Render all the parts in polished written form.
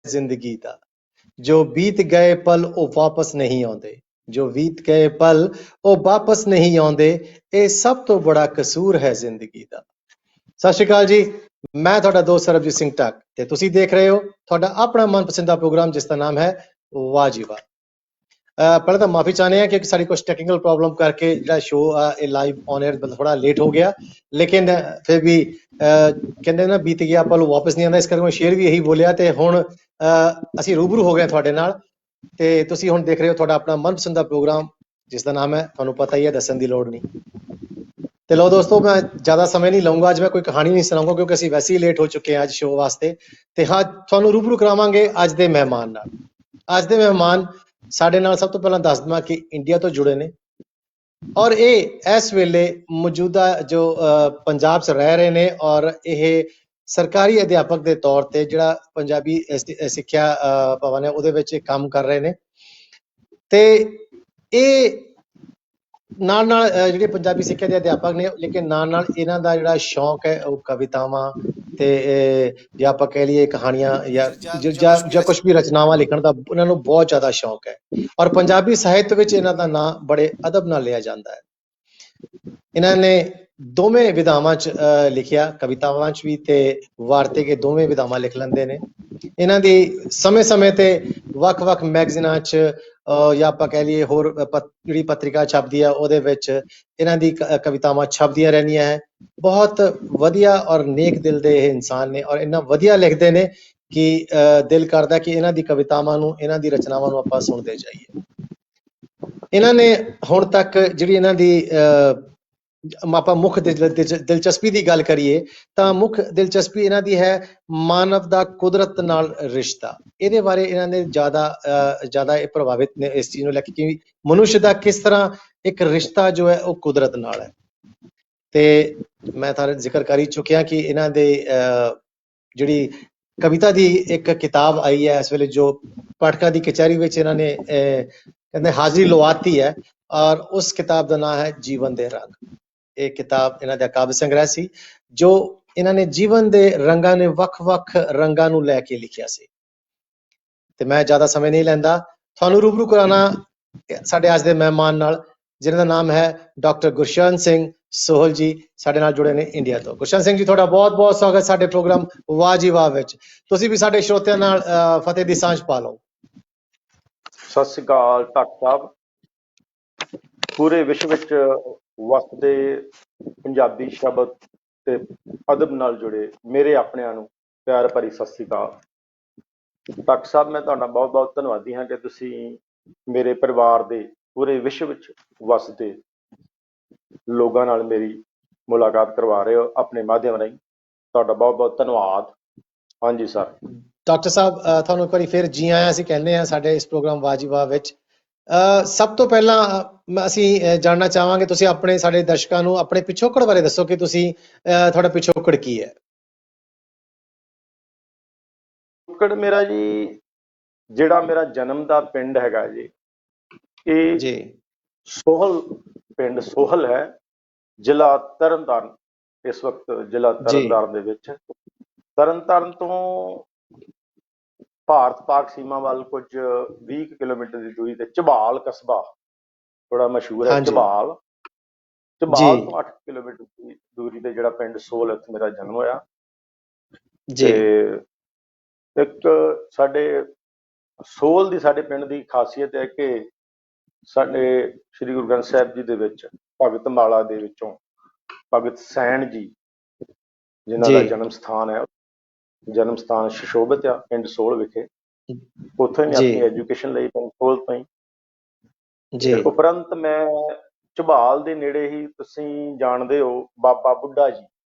जिंदगी दा, जो बीत गए पल वो वापस नहीं आते, जो बीत गए पल वो वापस नहीं आते, ये सब तो बड़ा कसूर है जिंदगी दा। सत श्री अकाल जी, मैं थोड़ा दोस्त सरबजीत सिंह टक ते तुसी देख रहे हो थोड़ा अपना मनपसंदा प्रोग्राम जिसका नाम है वाह जी वाह। पहले तो माफी चाहते हैं क्योंकि सारी कुछ टेक्निकल प्रॉब्लम करके जो शो लाइव ऑन एयर थोड़ा लेट हो गया, लेकिन फिर भी कहते ना बीत गया पल वापस नहीं आता, इस करके मैं शेर भी यही बोलिया ते हुण ਅਸੀਂ रूबरू हो गए ਤੁਹਾਡੇ ਨਾਲ ਤੇ ਤੁਸੀਂ ਹੁਣ ਦੇਖ ਰਹੇ ਹੋ ਤੁਹਾਡਾ ਆਪਣਾ ਮਨਪਸੰਦ ਪ੍ਰੋਗਰਾਮ ਜਿਸ ਦਾ ਨਾਮ ਹੈ ਤੁਹਾਨੂੰ ਪਤਾ ਹੀ ਹੈ, ਦੱਸਣ ਦੀ ਲੋੜ ਨਹੀਂ। ਤੇ ਲਓ ਦੋਸਤੋ, ਮੈਂ ਜ਼ਿਆਦਾ ਸਮੇਂ ਨਹੀਂ ਲਵਾਂਗਾ, ਅੱਜ ਮੈਂ ਕੋਈ ਕਹਾਣੀ ਨਹੀਂ ਸੁਣਾਉਂਗਾ ਕਿਉਂਕਿ ਅਸੀਂ ਵੈਸੇ ਹੀ ਲੇਟ ਹੋ ਚੁੱਕੇ ਹਾਂ ਅੱਜ ਸ਼ੋਅ ਵਾਸਤੇ। ਤੇ ਹਾਂ, ਤੁਹਾਨੂੰ रूबरू ਕਰਾਵਾਂਗੇ ਅੱਜ ਦੇ ਮਹਿਮਾਨ ਨਾਲ। ਅੱਜ ਦੇ ਮਹਿਮਾਨ ਸਾਡੇ ਨਾਲ ਸਭ ਤੋਂ ਪਹਿਲਾਂ ਦੱਸ ਦਵਾਂ ਕਿ ਇੰਡੀਆ ਤੋਂ ਜੁੜੇ ਨੇ ਔਰ ਇਹ ਇਸ ਵੇਲੇ ਮੌਜੂਦਾ ਜੋ ਪੰਜਾਬ 'ਚ ਰਹਿ ਰਹੇ ਨੇ ਔਰ ਇਹ ਸਰਕਾਰੀ ਅਧਿਆਪਕ ਦੇ ਤੌਰ ਤੇ ਜਿਹੜਾ ਪੰਜਾਬੀ ਸਿੱਖਿਆ ਭਵਨ ਹੈ ਉਹਦੇ ਵਿੱਚ ਕੰਮ ਕਰ ਰਹੇ ਨੇ। ਤੇ ਇਹ ਨਾਲ ਨਾਲ ਜਿਹੜੇ ਪੰਜਾਬੀ ਸਿੱਖਿਆ ਦੇ ਅਧਿਆਪਕ ਨੇ, ਲੇਕਿਨ ਨਾਲ ਨਾਲ ਇਹਨਾਂ ਦਾ ਜਿਹੜਾ ਸ਼ੌਂਕ ਹੈ ਉਹ ਕਵਿਤਾਵਾਂ ਤੇ ਜਾਂ ਆਪਾਂ ਕਹਿ ਲਈਏ ਕਹਾਣੀਆਂ ਜਾਂ ਕੁਛ ਵੀ ਰਚਨਾਵਾਂ ਲਿਖਣ ਦਾ ਉਹਨਾਂ ਨੂੰ ਬਹੁਤ ਜ਼ਿਆਦਾ ਸ਼ੌਂਕ ਹੈ ਔਰ ਪੰਜਾਬੀ ਸਾਹਿਤ ਵਿੱਚ ਇਹਨਾਂ ਦਾ ਨਾਂ ਬੜੇ ਅਦਬ ਨਾਲ ਲਿਆ ਜਾਂਦਾ ਹੈ। ਇਹਨਾਂ ਨੇ ਦੋਵੇਂ ਵਿਧਾਵਾਂ 'ਚ ਲਿਖਿਆ, ਕਵਿਤਾਵਾਂ 'ਚ ਵੀ ਤੇ ਵਾਰਤਕ, ਦੋਵੇਂ ਵਿਧਾਵਾਂ ਲਿਖ ਲੈਂਦੇ ਨੇ। ਇਹਨਾਂ ਦੀ ਸਮੇਂ-ਸਮੇਂ ਤੇ ਵੱਖ-ਵੱਖ ਮੈਗਜ਼ੀਨਾਂ 'ਚ ਜਾਂ ਆਪਾਂ ਕਹਿ ਲਈਏ ਹੋਰ ਜਿਹੜੀ ਪੱਤਰਿਕਾ ਛਪਦੀ ਆ ਉਹਦੇ ਵਿੱਚ ਇਹਨਾਂ ਦੀ ਕਵਿਤਾਵਾਂ ਛਪਦੀਆਂ ਰਹਿੰਦੀਆਂ ਹੈ। ਬਹੁਤ ਵਧੀਆ ਔਰ ਨੇਕ ਦਿਲ ਦੇ ਇਹ ਇਨਸਾਨ ਨੇ ਔਰ ਇੰਨਾ ਵਧੀਆ ਲਿਖਦੇ ਨੇ ਕਿ ਦਿਲ ਕਰਦਾ ਕਿ ਇਹਨਾਂ ਦੀ ਕਵਿਤਾਵਾਂ ਨੂੰ, ਇਹਨਾਂ ਦੀ ਰਚਨਾਵਾਂ ਨੂੰ ਆਪਾਂ ਸੁਣਦੇ ਜਾਈਏ। ਇਹਨਾਂ ਨੇ ਹੁਣ ਤੱਕ ਜਿਹੜੀ ਇਹਨਾਂ ਦੀ ਆਪਾਂ ਮੁੱਖ ਦਿਲਚਸਪੀ ਦੀ ਗੱਲ ਕਰੀਏ ਤਾਂ ਮੁੱਖ ਦਿਲਚਸਪੀ ਇਹਨਾਂ ਦੀ ਹੈ ਮਾਨਵ ਦਾ ਕੁਦਰਤ ਨਾਲ ਰਿਸ਼ਤਾ। ਇਹਦੇ ਬਾਰੇ ਇਹਨਾਂ ਨੇ ਜ਼ਿਆਦਾ ਇਹ ਪ੍ਰਭਾਵਿਤ ਨੇ ਇਸ ਚੀਜ਼ ਨੂੰ ਲੈ ਕੇ ਕਿ ਮਨੁੱਖ ਦਾ ਕਿਸ ਤਰ੍ਹਾਂ ਇੱਕ ਰਿਸ਼ਤਾ ਜੋ ਹੈ ਉਹ ਕੁਦਰਤ ਨਾਲ ਹੈ। ਤੇ ਮੈਂ ਤੁਹਾਨੂੰ ਜ਼ਿਕਰ ਕਰ ਹੀ ਚੁੱਕਿਆ ਕਿ ਇਹਨਾਂ ਦੇ ਜਿਹੜੀ ਕਵਿਤਾ ਦੀ ਇੱਕ ਕਿਤਾਬ ਆਈ ਹੈ ਇਸ ਵੇਲੇ ਜੋ ਪਾਠਕਾਂ ਦੀ ਕਚਹਿਰੀ ਵਿੱਚ ਇਹਨਾਂ ਨੇ ਕਹਿੰਦੇ ਹਾਜ਼ਰੀ ਲਵਾਤੀ ਹੈ ਔਰ ਉਸ ਕਿਤਾਬ ਦਾ ਨਾਮ ਹੈ ਜੀਵਨ ਦੇ ਰੰਗ। ਇਹ ਕਿਤਾਬ ਇਹਨਾਂ ਦਾ ਕਾਵਿ ਸੰਗ੍ਰਹਿ ਸੀ ਜੋ ਇਹਨਾਂ ਨੇ ਜੀਵਨ ਦੇ ਰੰਗਾਂ ਨੇ ਵੱਖ-ਵੱਖ ਰੰਗਾਂ ਨੂੰ ਲੈ ਕੇ ਲਿਖਿਆ ਸੀ। ਤੇ ਮੈਂ ਜ਼ਿਆਦਾ ਸਮੇਂ ਨਹੀਂ ਲੈਂਦਾ, ਤੁਹਾਨੂੰ ਰੂਬਰੂ ਕਰਾਉਣਾ ਸਾਡੇ ਅੱਜ ਦੇ ਮਹਿਮਾਨ ਨਾਲ ਜਿਨ੍ਹਾਂ ਦਾ ਨਾਮ ਹੈ ਡਾਕਟਰ ਗੁਰਸ਼ਨ ਸਿੰਘ ਸੋਹਲ ਜੀ, ਸਾਡੇ ਨਾਲ ਜੁੜੇ ਨੇ ਇੰਡੀਆ ਤੋਂ। ਗੁਰਸ਼ਨ ਸਿੰਘ ਜੀ, ਤੁਹਾਡਾ ਬਹੁਤ-ਬਹੁਤ ਸਵਾਗਤ ਸਾਡੇ ਪ੍ਰੋਗਰਾਮ ਵਾਹ ਜੀ ਵਾਹ ਵਿੱਚ। ਤੁਸੀਂ ਵੀ ਸਾਡੇ ਸਰੋਤਿਆਂ ਨਾਲ ਫਤਿਹ ਦੀ ਸਾਂਝ ਪਾ ਲਓ। ਸਤਿ ਸ੍ਰੀ ਅਕਾਲ ਟੱਕ ਸਾਹਿਬ। ਪੂਰੇ ਵਿਸ਼ਵ ਵਿੱਚ ਵਸਦੇ ਪੰਜਾਬੀ ਸ਼ਬਦ ਤੇ ਅਦਬ ਨਾਲ ਜੁੜੇ ਮੇਰੇ ਆਪਣਿਆਂ ਨੂੰ ਪਿਆਰ ਭਰੀ ਸਤਿ ਸ੍ਰੀ ਅਕਾਲ। ਟੱਕ ਸਾਹਿਬ, ਮੈਂ ਤੁਹਾਡਾ ਬਹੁਤ ਬਹੁਤ ਧੰਨਵਾਦੀ ਹਾਂ ਕਿ ਤੁਸੀਂ ਮੇਰੇ ਪਰਿਵਾਰ ਦੇ ਪੂਰੇ ਵਿਸ਼ਵ ਵਿੱਚ ਵਸਦੇ ਲੋਕਾਂ ਨਾਲ ਮੇਰੀ ਮੁਲਾਕਾਤ ਕਰਵਾ ਰਹੇ ਹੋ ਆਪਣੇ ਮਾਧਿਅਮ ਰਾਹੀਂ। ਤੁਹਾਡਾ ਬਹੁਤ ਬਹੁਤ ਧੰਨਵਾਦ। ਹਾਂਜੀ ਸਰ। ਡਾਕਟਰ ਸਾਹਿਬ, ਤੁਹਾਨੂੰ ਇੱਕ ਵਾਰੀ ਫਿਰ ਜੀ ਆਇਆਂ ਅਸੀਂ ਕਹਿੰਦੇ ਹਾਂ ਸਾਡੇ ਇਸ ਪ੍ਰੋਗਰਾਮ ਵਾਹ ਜੀ ਵਾਹ ਵਿੱਚ। ਸਭ ਤੋਂ ਪਹਿਲਾਂ ਅਸੀਂ ਜਾਣਨਾ ਚਾਹਾਂਗੇ ਤੁਸੀਂ ਆਪਣੇ ਸਾਡੇ ਦਰਸ਼ਕਾਂ ਨੂੰ ਆਪਣੇ ਪਿਛੋਕੜ ਬਾਰੇ ਦੱਸੋ ਕਿ ਤੁਸੀਂ ਤੁਹਾਡਾ ਪਿਛੋਕੜ ਕੀ ਹੈ? ਪਿਛੋਕੜ ਮੇਰਾ ਜੀ, ਜਿਹੜਾ ਮੇਰਾ ਜਨਮ ਦਾ ਪਿੰਡ ਹੈਗਾ ਜੀ, ਇਹ ਸੋਹਲ ਪਿੰਡ ਸੋਹਲ ਹੈ, ਜ਼ਿਲ੍ਹਾ ਤਰਨਤਾਰਨ। ਇਸ ਵਕਤ ਜ਼ਿਲ੍ਹਾ ਤਰਨਤਾਰਨ ਦੇ ਵਿੱਚ, ਤਰਨਤਾਰਨ ਤੋਂ ਭਾਰਤ ਪਾਕ ਸੀਮਾ ਵੱਲ ਕੁਝ 20 ਕਿਲੋਮੀਟਰ ਦੀ ਦੂਰੀ ਤੇ ਝਬਾਲ ਕਸਬਾ ਬੜਾ ਮਸ਼ਹੂਰ ਹੈ। ਝਬਾਲ ਤੋਂ 8 ਕਿਲੋਮੀਟਰ ਦੀ ਦੂਰੀ ਤੇ ਜਿਹੜਾ ਪਿੰਡ ਸੋਹਲ, ਇੱਥੇ ਮੇਰਾ ਜਨਮ ਹੋਇਆ। ਤੇ ਇੱਕ ਸਾਡੇ ਸੋਹਲ ਦੀ ਸਾਡੇ ਪਿੰਡ ਦੀ ਖਾਸੀਅਤ ਹੈ ਕਿ ਸਾਡੇ ਸ੍ਰੀ ਗੁਰੂ ਗ੍ਰੰਥ ਸਾਹਿਬ ਜੀ ਦੇ ਵਿੱਚ ਭਗਤ ਮਾਲਾ ਦੇ ਵਿੱਚੋਂ ਭਗਤ ਸੈਣ ਜੀ ਜਿਨ੍ਹਾਂ ਦਾ ਜਨਮ ਸਥਾਨ ਹੈ, ਜਨਮ ਸਥਾਨ ਸੁਸ਼ੋਭਿਤ ਆ ਪਿੰਡ ਸੋਹਲ ਵਿਖੇ। ਉੱਥੋਂ ਹੀ ਮੈਂ ਆਪਣੀ ਐਜੂਕੇਸ਼ਨ ਲਈ ਪਿੰਡ ਸੋਹਲ ਤੋਂ ਹੀ। ਉਪਰੰਤ ਮੈਂ ਝਬਾਲ ਦੇ ਨੇੜੇ ਹੀ, ਤੁਸੀਂ ਜਾਣਦੇ ਹੋ ਬਾਬਾ ਬੁੱਢਾ ਜੀ,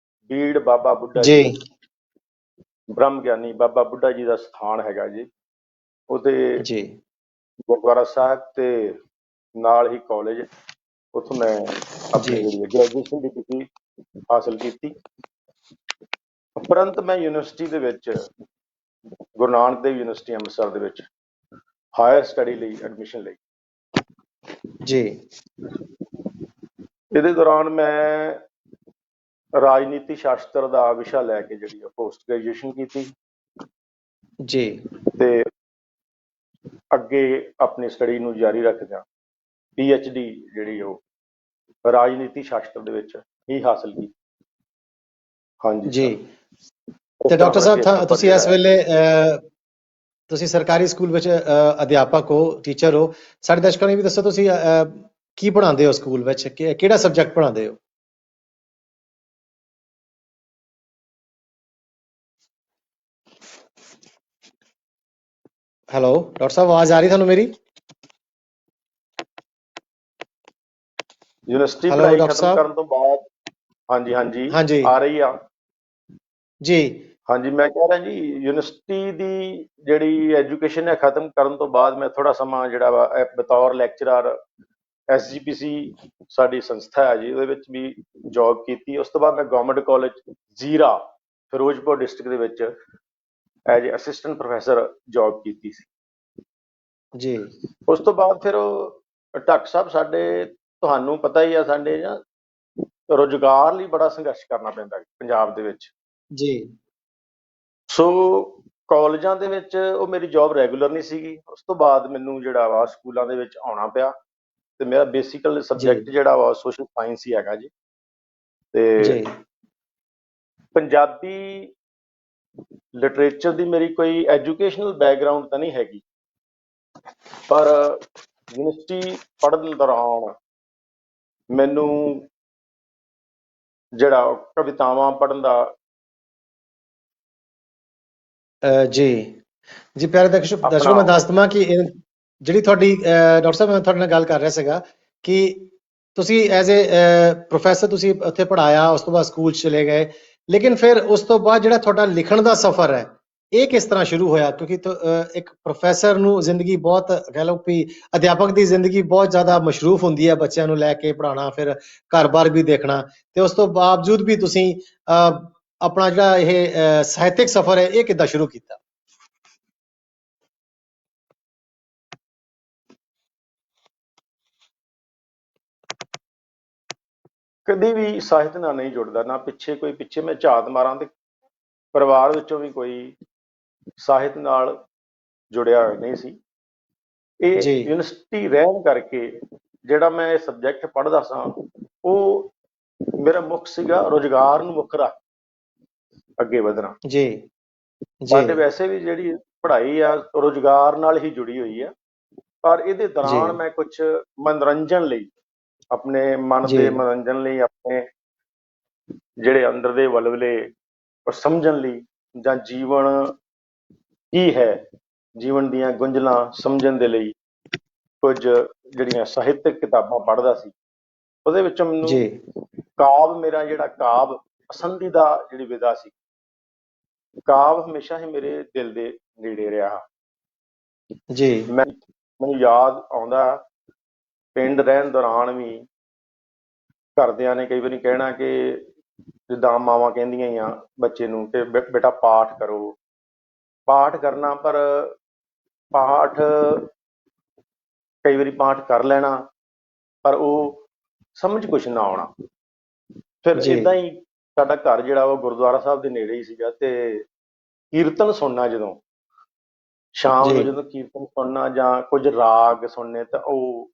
ਬੀੜ ਬਾਬਾ ਬੁੱਢਾ ਜੀ, ਬ੍ਰਹਮ ਗਿਆਨੀ ਬਾਬਾ ਬੁੱਢਾ ਜੀ ਦਾ ਸਥਾਨ ਹੈਗਾ ਜੀ। ਉਹਦੇ ਗੁਰਦੁਆਰਾ ਸਾਹਿਬ ਤੇ ਨਾਲ ਹੀ ਕਾਲਜ, ਉੱਥੋਂ ਮੈਂ ਆਪਣੀ ਜਿਹੜੀ ਗ੍ਰੈਜੂਏਸ਼ਨ ਦੀ ਡਿਗਰੀ ਹਾਸਿਲ ਕੀਤੀ। ਉਪਰੰਤ ਮੈਂ ਯੂਨੀਵਰਸਿਟੀ ਦੇ ਵਿੱਚ, ਗੁਰੂ ਨਾਨਕ ਦੇਵ ਯੂਨੀਵਰਸਿਟੀ ਅੰਮ੍ਰਿਤਸਰ ਦੇ ਵਿੱਚ ਹਾਇਰ ਸਟੱਡੀ ਲਈ ਐਡਮਿਸ਼ਨ ਲਈ ਜੀ। ਇਹਦੇ ਦੌਰਾਨ ਮੈਂ ਰਾਜਨੀਤੀ ਸ਼ਾਸਤਰ ਦਾ ਵਿਸ਼ਾ ਲੈ ਕੇ ਜਿਹੜੀ ਪੋਸਟ ਗ੍ਰੈਜੂਏਸ਼ਨ ਕੀਤੀ ਜੀ ਤੇ ਅੱਗੇ ਆਪਣੀ ਸਟੱਡੀ ਨੂੰ ਜਾਰੀ ਰੱਖਦਿਆਂ PhD ਜਿਹੜੀ ਉਹ ਰਾਜਨੀਤੀ ਸ਼ਾਸਤਰ ਦੇ ਵਿੱਚ ਹੀ ਹਾਸਲ ਕੀਤੀ। ਹਾਂਜੀ ਜੀ ਸਰ, ਤੇ ਇਸ ਤਰ੍ਹਾਂ ਡਾਕਟਰ ਸਾਹਿਬ ਕਰਕੇ ਸਫ਼ਰ ਤੁਸੀਂ ਜਿਹੜਾ ਇਸ ਹੈ। ਵੇਲੇ ਤੁਸੀਂ ਸਰਕਾਰੀ ਸਕੂਲ ਵਿੱਚ ਅਧਿਆਪਕ ਹੋ, ਟੀਚਰ ਹੋ। ਸਾਡੇ ਦਰਸ਼ਕਾਂ ਨੂੰ ਵੀ ਦੱਸੋ ਤੁਸੀਂ ਕੀ ਪੜ੍ਹਾਉਂਦੇ ਹੋ ਸਕੂਲ ਵਿੱਚ, ਕਿਹੜਾ ਸਬਜੈਕਟ ਪੜ੍ਹਾਉਂਦੇ ਹੋ? ਹੈਲੋ ਡਾਕਟਰ ਸਾਹਿਬ, ਆਵਾਜ਼ ਆ ਰਹੀ ਤੁਹਾਨੂੰ ਮੇਰੀ? ਯੂਨੀਵਰਸਿਟੀ ਹੈਲੋ ਪੜ੍ਹਾਈ ਡਾਕਟਰ ਖਤਮ ਸਾਹਿਬ। ਕਰਨ ਤੋਂ ਬਾਅਦ, ਹਾਂਜੀ ਹਾਂਜੀ ਹਾਂਜੀ ਆ ਰਹੀ ਆ। ਜੀ ਹਾਂਜੀ, ਮੈਂ ਕਹਿ ਰਿਹਾ ਜੀ, ਯੂਨੀਵਰਸਿਟੀ ਦੀ ਜਿਹੜੀ ਐਜੂਕੇਸ਼ਨ ਹੈ ਖਤਮ ਕਰਨ ਤੋਂ ਬਾਅਦ ਮੈਂ ਥੋੜਾ ਸਮਾਂ ਜਿਹੜਾ ਵਾ ਬਤੌਰ ਲੈਕਚਰਰ SGPC ਸਾਡੀ ਸੰਸਥਾ ਹੈ ਜੀ, ਉਹਦੇ ਵਿੱਚ ਵੀ ਜੌਬ ਕੀਤੀ। ਉਸ ਤੋਂ ਬਾਅਦ ਮੈਂ ਗਵਰਨਮੈਂਟ ਕਾਲਜ ਜ਼ੀਰਾ ਫਿਰੋਜ਼ਪੁਰ ਡਿਸਟ੍ਰਿਕਟ ਦੇ ਵਿੱਚ as a assistant professor job ਕੀਤੀ ਸੀ ਜੀ ਉਸ ਤੋਂ ਬਾਅਦ ਫਿਰ ਡਾਕਟਰ ਸਾਹਿਬ ਸਾਡੇ, ਤੁਹਾਨੂੰ ਪਤਾ ਹੀ ਆ, ਸਾਡੇ ਨਾ ਰੁਜ਼ਗਾਰ ਲਈ ਬੜਾ ਸੰਘਰਸ਼ ਕਰਨਾ ਪੈਂਦਾ ਪੰਜਾਬ ਦੇ ਵਿੱਚ। ਜੀ ਸੋ ਕਾਲਜਾਂ ਦੇ ਵਿੱਚ ਉਹ ਮੇਰੀ ਜੌਬ ਰੈਗੂਲਰ ਨਹੀਂ ਸੀਗੀ। ਉਸ ਤੋਂ ਬਾਅਦ ਮੈਨੂੰ ਜਿਹੜਾ ਵਾ ਸਕੂਲਾਂ ਦੇ ਵਿੱਚ ਆਉਣਾ ਪਿਆ ਤੇ ਮੇਰਾ ਬੇਸਿਕਲ ਜੀ ਸਬਜੈਕਟ ਜਿਹੜਾ ਵਾ ਸੋਸ਼ਲ ਸਾਇੰਸ ਹੀ ਹੈਗਾ ਜੀ। ਤੇ ਜੀ ਪੰਜਾਬੀ ਲਿਟਰੇਚਰ ਦੀ ਮੇਰੀ ਕੋਈ ਐਜੂਕੇਸ਼ਨਲ ਬੈਕਗ੍ਰਾਉਂਡ ਤਾਂ ਨਹੀਂ ਹੈਗੀ, ਪਰ ਯੂਨੀਵਰਸਿਟੀ ਪੜ੍ਹਨ ਦੌਰਾਨ ਮੈਨੂੰ ਜਿਹੜਾ ਕਵਿਤਾਵਾਂ ਪੜ੍ਹਨ ਦਾ ਜੀ ਜੀ ਪਿਆਰੇ ਦਰਸ਼ਕੋ, ਆਪਣਾ ਮੈਂ ਦੱਸ ਦੇਵਾਂ ਕਿ ਜਿਹੜੀ ਤੁਹਾਡੀ ਡਾਕਟਰ ਸਾਹਿਬ, ਮੈਂ ਤੁਹਾਡੇ ਨਾਲ ਗੱਲ ਕਰ ਰਿਹਾ ਸੀਗਾ ਕਿ ਤੁਸੀਂ ਐਜ਼ ਏ ਪ੍ਰੋਫੈਸਰ ਤੁਸੀਂ ਉੱਥੇ ਪੜ੍ਹਾਇਆ, ਉਸ ਤੋਂ ਬਾਅਦ ਸਕੂਲ ਚਲੇ ਗਏ, ਲੇਕਿਨ ਫਿਰ ਉਸ ਤੋਂ ਬਾਅਦ ਜਿਹੜਾ ਤੁਹਾਡਾ ਲਿਖਣ ਦਾ ਸਫ਼ਰ ਹੈ ਇਹ ਕਿਸ ਤਰ੍ਹਾਂ ਸ਼ੁਰੂ ਹੋਇਆ? ਕਿਉਂਕਿ ਇੱਕ ਪ੍ਰੋਫੈਸਰ ਨੂੰ ਜ਼ਿੰਦਗੀ ਬਹੁਤ, ਕਹਿ ਲਓ ਵੀ ਅਧਿਆਪਕ ਦੀ ਜ਼ਿੰਦਗੀ ਬਹੁਤ ਜ਼ਿਆਦਾ ਮਸ਼ਰੂਫ ਹੁੰਦੀ ਹੈ, ਬੱਚਿਆਂ ਨੂੰ ਲੈ ਕੇ ਪੜ੍ਹਾਉਣਾ, ਫਿਰ ਘਰ-ਬਾਰ ਵੀ ਦੇਖਣਾ, ਤੇ ਉਸ ਤੋਂ ਬਾਵਜੂਦ ਵੀ ਤੁਸੀਂ ਆਪਣਾ ਜਿਹੜਾ ਇਹ ਸਾਹਿਤਕ ਸਫ਼ਰ ਹੈ ਇਹ ਕਿੱਦਾਂ ਸ਼ੁਰੂ ਕੀਤਾ? ਕਦੀ ਵੀ ਸਾਹਿਤ ਨਾਲ ਨਹੀਂ ਜੁੜਦਾ, ਨਾ ਪਿੱਛੇ ਮੈਂ ਝਾਤ ਮਾਰਾਂ ਤੇ ਪਰਿਵਾਰ ਵਿੱਚੋਂ ਵੀ ਕੋਈ ਸਾਹਿਤ ਨਾਲ ਜੁੜਿਆ ਹੋਇਆ ਨਹੀਂ ਸੀ। ਇਹ ਜੀ ਯੂਨੀਵਰਸਿਟੀ ਰਹਿਣ ਕਰਕੇ ਜਿਹੜਾ ਮੈਂ ਇਹ ਸਬਜੈਕਟ ਪੜ੍ਹਦਾ ਸਾਂ, ਉਹ ਮੇਰਾ ਮੁੱਖ ਸੀਗਾ ਰੁਜ਼ਗਾਰ ਨੂੰ ਮੁੱਖ ਰੱਖ ਅੱਗੇ ਵਧਣਾ। ਜੀ ਸਾਡੇ ਜੀ ਵੈਸੇ ਵੀ ਜਿਹੜੀ ਪੜ੍ਹਾਈ ਆ ਰੁਜ਼ਗਾਰ ਨਾਲ ਹੀ ਜੁੜੀ ਹੋਈ ਆ, ਪਰ ਇਹਦੇ ਜੀ ਦੌਰਾਨ ਮੈਂ ਕੁਝ ਮਨੋਰੰਜਨ ਲਈ, ਆਪਣੇ ਮਨ ਜੀ ਦੇ ਮਨੋਰੰਜਨ ਲਈ, ਆਪਣੇ ਜਿਹੜੇ ਅੰਦਰ ਦੇ ਵਲਵਲੇ ਉਹ ਸਮਝਣ ਲਈ, ਜਾਂ ਜੀਵਨ ਕੀ ਹੈ, ਜੀਵਨ ਦੀਆਂ ਗੁੰਝਲਾਂ ਸਮਝਣ ਦੇ ਲਈ ਕੁਝ ਜਿਹੜੀਆਂ ਸਾਹਿਤਕ ਕਿਤਾਬਾਂ ਪੜ੍ਹਦਾ ਸੀ। ਉਹਦੇ ਵਿੱਚੋਂ ਮੈਨੂੰ ਜੀ ਕਾਵ, ਮੇਰਾ ਜਿਹੜਾ ਕਾਵ ਪਸੰਦੀਦਾ ਜਿਹੜੀ ਵਿਧਾ ਸੀ, ਕਾਵ ਹਮੇਸ਼ਾ ਹੀ ਮੇਰੇ ਦਿਲ ਦੇ ਨੇੜੇ ਰਿਹਾ। ਜੀ ਮੈਨੂੰ ਯਾਦ ਆਉਂਦਾ, ਪਿੰਡ ਰਹਿਣ ਦੌਰਾਨ ਵੀ ਘਰਦਿਆਂ ਨੇ ਕਈ ਵਾਰੀ ਕਹਿਣਾ ਕਿ ਜਿੱਦਾਂ ਮਾਵਾਂ ਕਹਿੰਦੀਆਂ ਹੀ ਆ ਬੱਚੇ ਨੂੰ ਕਿ ਬੇਟਾ ਪਾਠ ਕਰੋ, ਪਾਠ ਕਰਨਾ, ਪਰ ਪਾਠ ਕਈ ਵਾਰੀ ਪਾਠ ਕਰ ਲੈਣਾ ਪਰ ਉਹ ਸਮਝ ਕੁਛ ਨਾ ਆਉਣਾ। ਫਿਰ ਜੀ ਇਦਾਂ ਹੀ ਸਾਡਾ ਘਰ ਜਿਹੜਾ ਉਹ ਗੁਰਦੁਆਰਾ ਸਾਹਿਬ ਦੇ ਨੇੜੇ ਹੀ ਸੀਗਾ, ਤੇ ਕੀਰਤਨ ਸੁਣਨਾ, ਜਦੋਂ ਸ਼ਾਮ ਨੂੰ ਜੀ ਜਦੋਂ ਕੀਰਤਨ ਸੁਣਨਾ ਜਾਂ ਕੁਝ ਰਾਗ ਸੁਣਨੇ, ਤਾਂ ਉਹ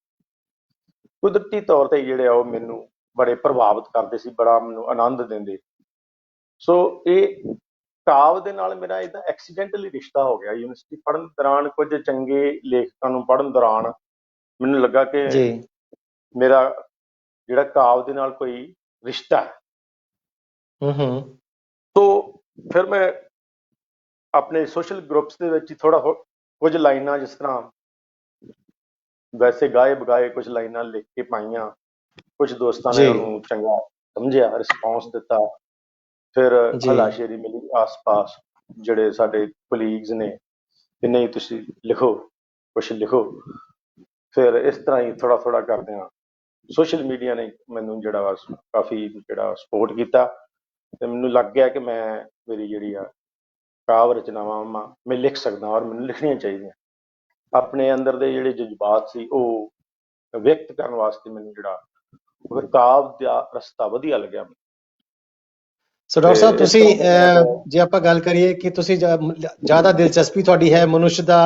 ਕੁਦਰਤੀ ਤੌਰ ਤੇ ਜਿਹੜੇ ਆ ਉਹ ਮੈਨੂੰ ਬੜੇ ਪ੍ਰਭਾਵਿਤ ਕਰਦੇ ਸੀ, ਬੜਾ ਮੈਨੂੰ ਆਨੰਦ ਦਿੰਦੇ। ਸੋ ਇਹ ਕਾਵ ਦੇ ਨਾਲ ਮੇਰਾ ਇਹਦਾ ਐਕਸੀਡੈਂਟਲੀ ਰਿਸ਼ਤਾ ਹੋ ਗਿਆ। ਯੂਨੀਵਰਸਿਟੀ ਪੜ੍ਹਨ ਦੌਰਾਨ ਕੁਝ ਚੰਗੇ ਲੇਖਕਾਂ ਨੂੰ ਪੜ੍ਹਨ ਦੌਰਾਨ ਮੈਨੂੰ ਲੱਗਾ ਕਿ ਜੀ ਮੇਰਾ ਜਿਹੜਾ ਕਾਵ ਦੇ ਨਾਲ ਕੋਈ ਰਿਸ਼ਤਾ ਹੈ। ਤੋ ਫਿਰ ਮੈਂ ਆਪਣੇ ਸੋਸ਼ਲ ਗਰੁੱਪਸ ਦੇ ਵਿੱਚ ਥੋੜਾ ਕੁਝ ਲਾਈਨਾਂ, ਜਿਸ ਤਰ੍ਹਾਂ ਵੈਸੇ ਗਾਏ ਬਗਾਏ ਕੁਝ ਲਾਈਨਾਂ ਲਿਖ ਕੇ ਪਾਈਆਂ। ਕੁਝ ਦੋਸਤਾਂ ਨੇ ਜੀ ਉਹਨੂੰ ਚੰਗਾ ਸਮਝਿਆ, ਰਿਸਪੌਂਸ ਦਿੱਤਾ। ਫਿਰ ਜੀ ਹਲਾਸ਼ੇਰੀ ਮਿਲੀ ਆਸ-ਪਾਸ ਜਿਹੜੇ ਸਾਡੇ ਕਲੀਗਸ ਨੇ ਕਿ ਨਹੀਂ ਤੁਸੀਂ ਲਿਖੋ, ਕੁਛ ਲਿਖੋ। ਫਿਰ ਇਸ ਤਰ੍ਹਾਂ ਹੀ ਥੋੜਾ ਥੋੜਾ ਕਰਦਿਆਂ ਸੋਸ਼ਲ ਮੀਡੀਆ ਨੇ ਮੈਨੂੰ ਜਿਹੜਾ ਵਾ ਕਾਫੀ ਜਿਹੜਾ ਸਪੋਰਟ ਕੀਤਾ, ਤੇ ਮੈਨੂੰ ਲੱਗ ਗਿਆ ਕਿ ਮੇਰੀ ਜਿਹੜੀ ਆ ਕਾਵ ਰਚਨਾਵਾਂ ਮੈਂ ਲਿਖ ਸਕਦਾ ਔਰ ਮੈਨੂੰ ਲਿਖਣੀਆਂ ਚਾਹੀਦੀਆਂ। ਆਪਣੇ ਅੰਦਰ ਦੇ ਜਿਹੜੇ ਜਜ਼ਬਾਤ ਸੀ ਉਹ ਵਿਅਕਤ ਕਰਨ ਵਾਸਤੇ ਮੈਨੂੰ ਜਿਹੜਾ ਉਹ ਕਾਵ ਦਾ ਰਸਤਾ ਵਧੀਆ ਲੱਗਿਆ। ਸੋ ਡਾਕਟਰ ਸਾਹਿਬ ਇਸ ਤੁਸੀਂ ਤਰ੍ਹਾਂ ਜੇ ਆਪਾਂ ਗੱਲ ਕਰੀਏ ਕਿ ਤੁਸੀਂ ਜ਼ਿਆਦਾ ਦਿਲਚਸਪੀ ਤੁਹਾਡੀ ਹੈ ਮਨੁੱਖ ਦਾ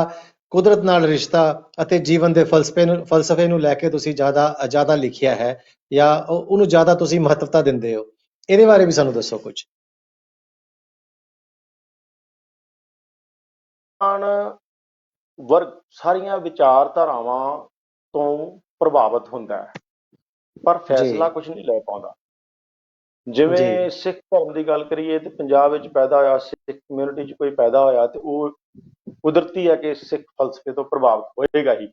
ਕੁਦਰਤ ਨਾਲ ਰਿਸ਼ਤਾ ਅਤੇ ਜੀਵਨ ਦੇ ਫਲਸਫੇ ਨੂੰ ਲੈ ਕੇ ਤੁਸੀਂ ਜ਼ਿਆਦਾ ਲਿਖਿਆ ਹੈ ਜਾਂ ਉਹਨੂੰ ਜ਼ਿਆਦਾ ਤੁਸੀਂ ਮਹੱਤਵਤਾ ਦਿੰਦੇ ਹੋ, ਇਹਦੇ ਬਾਰੇ ਵੀ ਸਾਨੂੰ ਦੱਸੋ ਕੁਝ। ਵਰਗ ਸਾਰੀਆਂ ਵਿਚਾਰਧਾਰਾਵਾਂ ਤੋਂ ਪ੍ਰਭਾਵਿਤ ਹੁੰਦਾ ਹੈ, ਪਰ ਫੈਸਲਾ ਕੁਝ ਨਹੀਂ ਲੈ ਪਾਉਂਦਾ। ਜਿਵੇਂ ਸਿੱਖ ਧਰਮ ਦੀ ਗੱਲ ਕਰੀਏ ਤੇ ਪੰਜਾਬ ਵਿੱਚ ਪੈਦਾ ਹੋਇਆ, ਸਿੱਖ ਕਮਿਊਨਿਟੀ 'ਚ ਕੋਈ ਪੈਦਾ ਹੋਇਆ ਤੇ ਉਹ ਕੁਦਰਤੀ ਹੈ ਕਿ ਸਿੱਖ ਫਲਸਫੇ ਤੋਂ ਪ੍ਰਭਾਵਿਤ ਹੋਏਗਾ ਹੀ।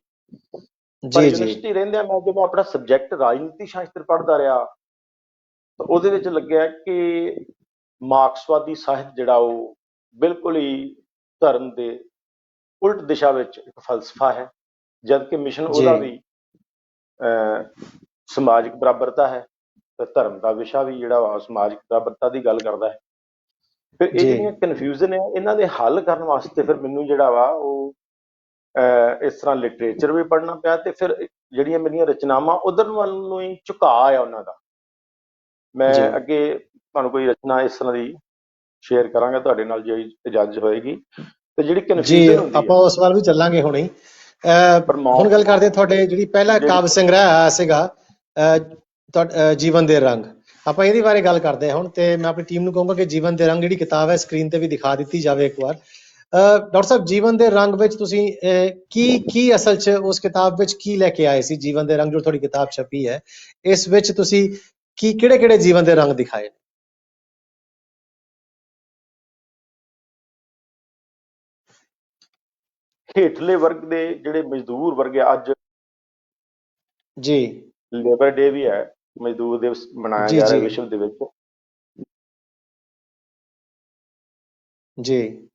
ਪਰ ਯੂਨੀਵਰਸਿਟੀ ਰਹਿੰਦਿਆਂ ਮੈਂ ਜਦੋਂ ਆਪਣਾ ਸਬਜੈਕਟ ਰਾਜਨੀਤੀ ਸ਼ਾਸਤਰ ਪੜ੍ਹਦਾ ਰਿਹਾ ਤਾਂ ਉਹਦੇ ਵਿੱਚ ਲੱਗਿਆ ਕਿ ਮਾਰਕਸਵਾਦੀ ਸਾਹਿਤ ਜਿਹੜਾ ਉਹ ਬਿਲਕੁਲ ਹੀ ਧਰਮ ਦੇ ਉਲਟ ਦਿਸ਼ਾ ਵਿੱਚ ਇੱਕ ਫਲਸਫਾ ਹੈ, ਜਦਕਿ ਮਿਸ਼ਨ ਉਹਦਾ ਵੀ ਸਮਾਜਿਕ ਬਰਾਬਰਤਾ ਹੈ ਤੇ ਧਰਮ ਦਾ ਵਿਸ਼ਾ ਵੀ ਜਿਹੜਾ ਵਾ ਸਮਾਜਿਕ ਬਰਾਬਰਤਾ ਦੀ ਗੱਲ ਕਰਦਾ ਹੈ। ਫਿਰ ਇਹ ਜਿਹੜੀਆਂ ਕਨਫਿਊਜ਼ਨ ਹੈ ਇਹਨਾਂ ਦੇ ਹੱਲ ਕਰਨ ਵਾਸਤੇ ਫਿਰ ਮੈਨੂੰ ਜਿਹੜਾ ਵਾ ਉਹ ਇਸ ਤਰ੍ਹਾਂ ਲਿਟਰੇਚਰ ਵੀ ਪੜ੍ਹਨਾ ਪਿਆ ਤੇ ਫਿਰ ਜਿਹੜੀਆਂ ਮੇਰੀਆਂ ਰਚਨਾਵਾਂ ਉਧਰ ਵੱਲ ਨੂੰ ਹੀ ਝੁਕਾਅ ਆ ਉਹਨਾਂ ਦਾ। ਮੈਂ ਅੱਗੇ ਤੁਹਾਨੂੰ ਕੋਈ ਰਚਨਾ ਇਸ ਤਰ੍ਹਾਂ ਦੀ ਸ਼ੇਅਰ ਕਰਾਂਗਾ ਤੁਹਾਡੇ ਨਾਲ ਜੇ ਇਜਾਜ਼ਤ ਹੋਏਗੀ। ਤੇ ਜਿਹੜੀ ਕਨਫਿਊਜ਼ਨ ਹੁੰਦੀ ਆਪਾਂ ਉਸ ਵੱਲ ਵੀ ਚੱਲਾਂਗੇ ਹੁਣੇ ਹੀ। ਹੁਣ ਗੱਲ ਕਰਦੇ ਤੁਹਾਡੇ ਜਿਹੜੀ ਪਹਿਲਾ ਕਾਵਿ ਸੰਗ੍ਰਹਿ ਆਇਆ ਸੀਗਾ ਜੀਵਨ ਦੇ ਰੰਗ, ਆਪਾਂ ਇਹਦੇ ਬਾਰੇ ਗੱਲ ਕਰਦੇ ਹਾਂ ਹੁਣ। ਤੇ ਮੈਂ ਆਪਣੀ ਟੀਮ ਨੂੰ ਕਹੂੰਗਾ ਕਿ ਜੀਵਨ ਦੇ ਰੰਗ ਜਿਹੜੀ ਕਿਤਾਬ ਹੈ ਸਕਰੀਨ ਤੇ ਵੀ ਦਿਖਾ ਦਿੱਤੀ ਜਾਵੇ ਇੱਕ ਵਾਰ। ਡਾਕਟਰ ਸਾਹਿਬ, ਜੀਵਨ ਦੇ ਰੰਗ ਵਿੱਚ ਤੁਸੀਂ ਕੀ ਅਸਲ 'ਚ ਉਸ ਕਿਤਾਬ ਵਿੱਚ ਕੀ ਲੈ ਕੇ ਆਏ ਸੀ? ਜੀਵਨ ਦੇ ਰੰਗ ਜੋ ਤੁਹਾਡੀ ਕਿਤਾਬ ਛਪੀ ਹੈ, ਇਸ ਵਿੱਚ ਤੁਸੀਂ ਕਿਹੜੇ ਜੀਵਨ ਦੇ ਰੰਗ ਦਿਖਾਏ? ਹੇਠਲੇ ਵਰਗ ਦੇ ਜਿਹੜੇ ਮਜ਼ਦੂਰ ਵਰਗ ਆ, ਅੱਜ ਜੀ ਲੇਬਰ ਡੇ ਵੀ ਹੈ, ਮਜ਼ਦੂਰ ਦਿਵਸ ਮਨਾਇਆ ਜਾ ਰਿਹਾ ਵਿਸ਼ਵ ਦੇ ਵਿੱਚ। ਜੀ